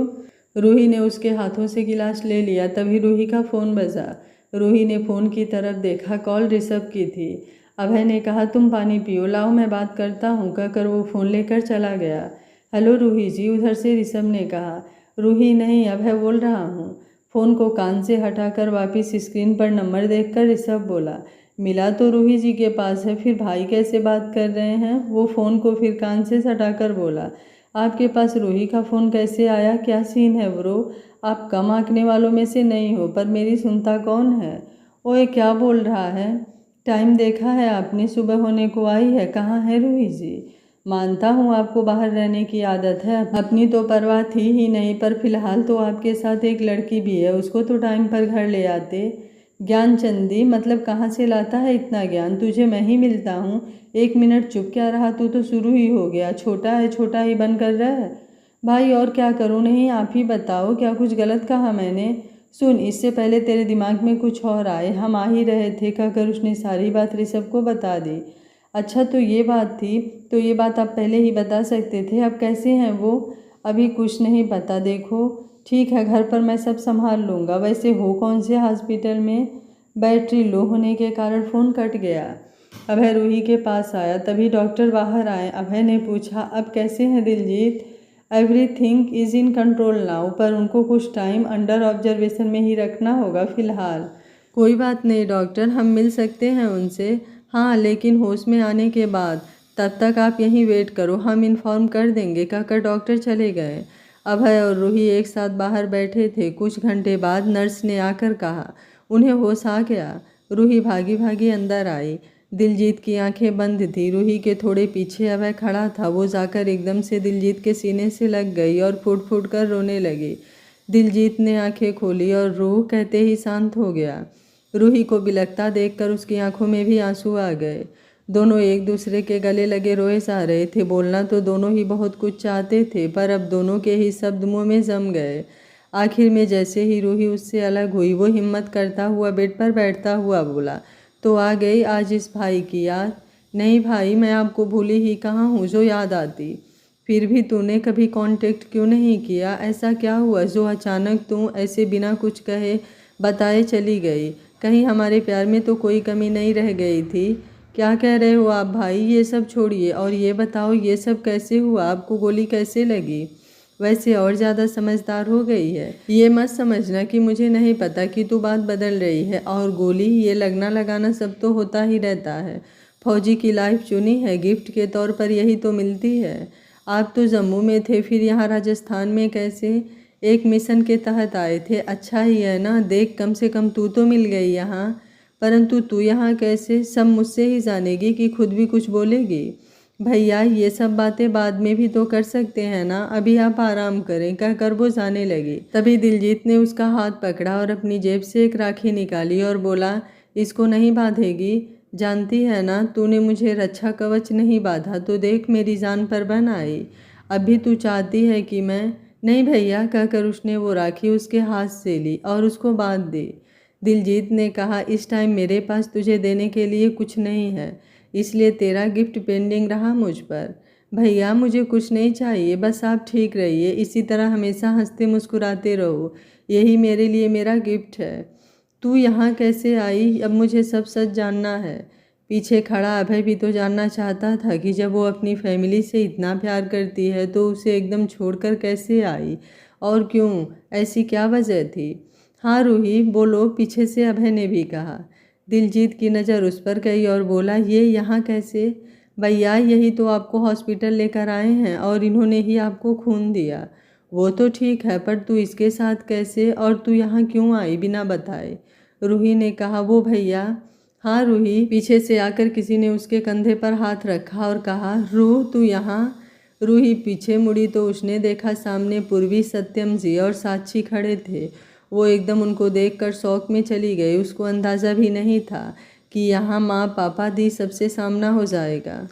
[SPEAKER 1] रूही ने उसके हाथों से गिलास ले लिया। तभी रूही का फ़ोन बजा। रूही ने फ़ोन की तरफ देखा, कॉल ऋषभ की थी। अभय ने कहा, तुम पानी पियो, लाओ मैं बात करता हूँ, कहकर वो फ़ोन लेकर चला गया। हेलो रूही जी, उधर से ऋषभ ने कहा। रूही, नहीं, अभय बोल रहा हूँ। फ़ोन को कान से हटाकर वापस स्क्रीन पर नंबर देखकर ऋषभ बोला, मिला तो रूही जी के पास है, फिर भाई कैसे बात कर रहे हैं? वो फ़ोन को फिर कान से सटाकर बोला, आपके पास रूही का फ़ोन कैसे आया? क्या सीन है ब्रो? आप कम आंकने वालों में से नहीं हो, पर मेरी सुनता कौन है? ओए, क्या बोल रहा है? टाइम देखा है आपने? सुबह होने को आई है। कहाँ है रूही जी? मानता हूँ आपको बाहर रहने की आदत है, अपनी तो परवाह थी ही नहीं, पर फिलहाल तो आपके साथ एक लड़की भी है, उसको तो टाइम पर घर ले आते। ज्ञान चंदी, मतलब कहाँ से लाता है इतना ज्ञान? तुझे मैं ही मिलता हूँ। 1 मिनट चुप क्या रहा तू? तो शुरू ही हो गया, छोटा है छोटा ही बन कर रहा है। भाई और क्या करूँ? नहीं, आप ही बताओ, क्या कुछ गलत कहा मैंने? सुन, इससे पहले तेरे दिमाग में कुछ और आए, हम आ ही रहे थे, कहकर उसने सारी बात ऋषभ को बता दी। अच्छा, तो ये बात थी, तो ये बात आप पहले ही बता सकते थे। अब कैसे हैं वो? अभी कुछ नहीं पता, देखो। ठीक है, घर पर मैं सब संभाल लूँगा। वैसे हो कौन से हॉस्पिटल में? बैटरी लो होने के कारण फ़ोन कट गया। अभय रूही के पास आया, तभी डॉक्टर बाहर आए। अभय ने पूछा, अब कैसे हैं Diljit? Everything is in control now, पर उनको कुछ टाइम अंडर ऑब्जर्वेशन में ही रखना होगा फ़िलहाल। कोई बात नहीं डॉक्टर, हम मिल सकते हैं उनसे। हाँ, लेकिन होश में आने के बाद। तब तक आप यहीं वेट करो, हम इन्फॉर्म कर देंगे, कहकर डॉक्टर चले गए। अभय और रूही एक साथ बाहर बैठे थे। कुछ घंटे बाद नर्स ने आकर कहा, उन्हें होश आ गया। रूही भागी भागी अंदर आई। दिलजीत की आंखें बंद थी। रूही के थोड़े पीछे अभय खड़ा था। वो जाकर एकदम से दिलजीत के सीने से लग गई और फूट फूट कर रोने लगी। दिलजीत ने आंखें खोली और रूह कहते ही शांत हो गया। रूही को बिलखता देखकर उसकी आंखों में भी आंसू आ गए। दोनों एक दूसरे के गले लगे रोए जा रहे थे। बोलना तो दोनों ही बहुत कुछ चाहते थे, पर अब दोनों के ही शब्द मुंह में जम गए। आखिर में जैसे ही रूही उससे अलग हुई, वो हिम्मत करता हुआ बेड पर बैठता हुआ बोला, तो आ गई आज इस भाई की याद? नहीं भाई, मैं आपको भूली ही कहाँ हूँ जो याद आती। फिर भी तूने कभी कांटेक्ट क्यों नहीं किया? ऐसा क्या हुआ जो अचानक तू ऐसे बिना कुछ कहे बताए चली गई? कहीं हमारे प्यार में तो कोई कमी नहीं रह गई थी? क्या कह रहे हो आप भाई? ये सब छोड़िए और ये बताओ, ये सब कैसे हुआ? आपको गोली कैसे लगी? वैसे और ज़्यादा समझदार हो गई है। ये मत समझना कि मुझे नहीं पता कि तू बात बदल रही है। और गोली, ये लगना लगाना सब तो होता ही रहता है। फौजी की लाइफ चुनी है, गिफ्ट के तौर पर यही तो मिलती है। आप तो जम्मू में थे, फिर यहाँ राजस्थान में कैसे? एक मिशन के तहत आए थे। अच्छा ही है ना, देख कम से कम तू तो मिल गई यहाँ। परंतु तू यहाँ कैसे? सब मुझसे ही जानेगी कि खुद भी कुछ बोलेगी? भैया, ये सब बातें बाद में भी तो कर सकते हैं ना, अभी आप आराम करें, कहकर वो जाने लगी। तभी दिलजीत ने उसका हाथ पकड़ा और अपनी जेब से एक राखी निकाली और बोला, इसको नहीं बांधेगी? जानती है ना, तूने मुझे रक्षा कवच नहीं बांधा तो देख मेरी जान पर बन आई। अभी तू चाहती है कि मैं? नहीं भैया, कहकर उसने वो राखी उसके हाथ से ली और उसको बांध दी। दिलजीत ने कहा, इस टाइम मेरे पास तुझे देने के लिए कुछ नहीं है। इसलिए तेरा गिफ्ट पेंडिंग रहा मुझ पर। भैया मुझे कुछ नहीं चाहिए, बस आप ठीक रहिए, इसी तरह हमेशा हंसते मुस्कुराते रहो, यही मेरे लिए मेरा गिफ्ट है। तू यहाँ कैसे आई, अब मुझे सब सच जानना है। पीछे खड़ा अभय भी तो जानना चाहता था कि जब वो अपनी फैमिली से इतना प्यार करती है तो उसे एकदम छोड़कर कैसे आई, और क्यों, ऐसी क्या वजह थी। हाँ रूही बोलो, पीछे से अभय ने भी कहा। दिलजीत की नज़र उस पर गई और बोला, ये यहाँ कैसे। भैया यही तो आपको हॉस्पिटल लेकर आए हैं और इन्होंने ही आपको खून दिया। वो तो ठीक है, पर तू इसके साथ कैसे, और तू यहाँ क्यों आई बिना बताए। रूही ने कहा, वो भैया। हाँ रूही, पीछे से आकर किसी ने उसके कंधे पर हाथ रखा और कहा, रूह तू यहाँ। रूही पीछे मुड़ी तो उसने देखा सामने पूर्वी, सत्यम जी और साक्षी खड़े थे। वो एकदम उनको देखकर शौक में चली गई। उसको अंदाज़ा भी नहीं था कि यहाँ माँ पापा दी सबसे सामना हो जाएगा।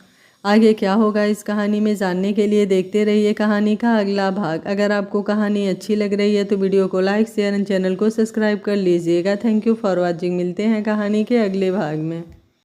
[SPEAKER 1] आगे क्या होगा इस कहानी में जानने के लिए देखते रहिए कहानी का अगला भाग। अगर आपको कहानी अच्छी लग रही है तो वीडियो को लाइक शेयर एंड चैनल को सब्सक्राइब कर लीजिएगा। Thank you for watching. मिलते हैं कहानी के अगले भाग में।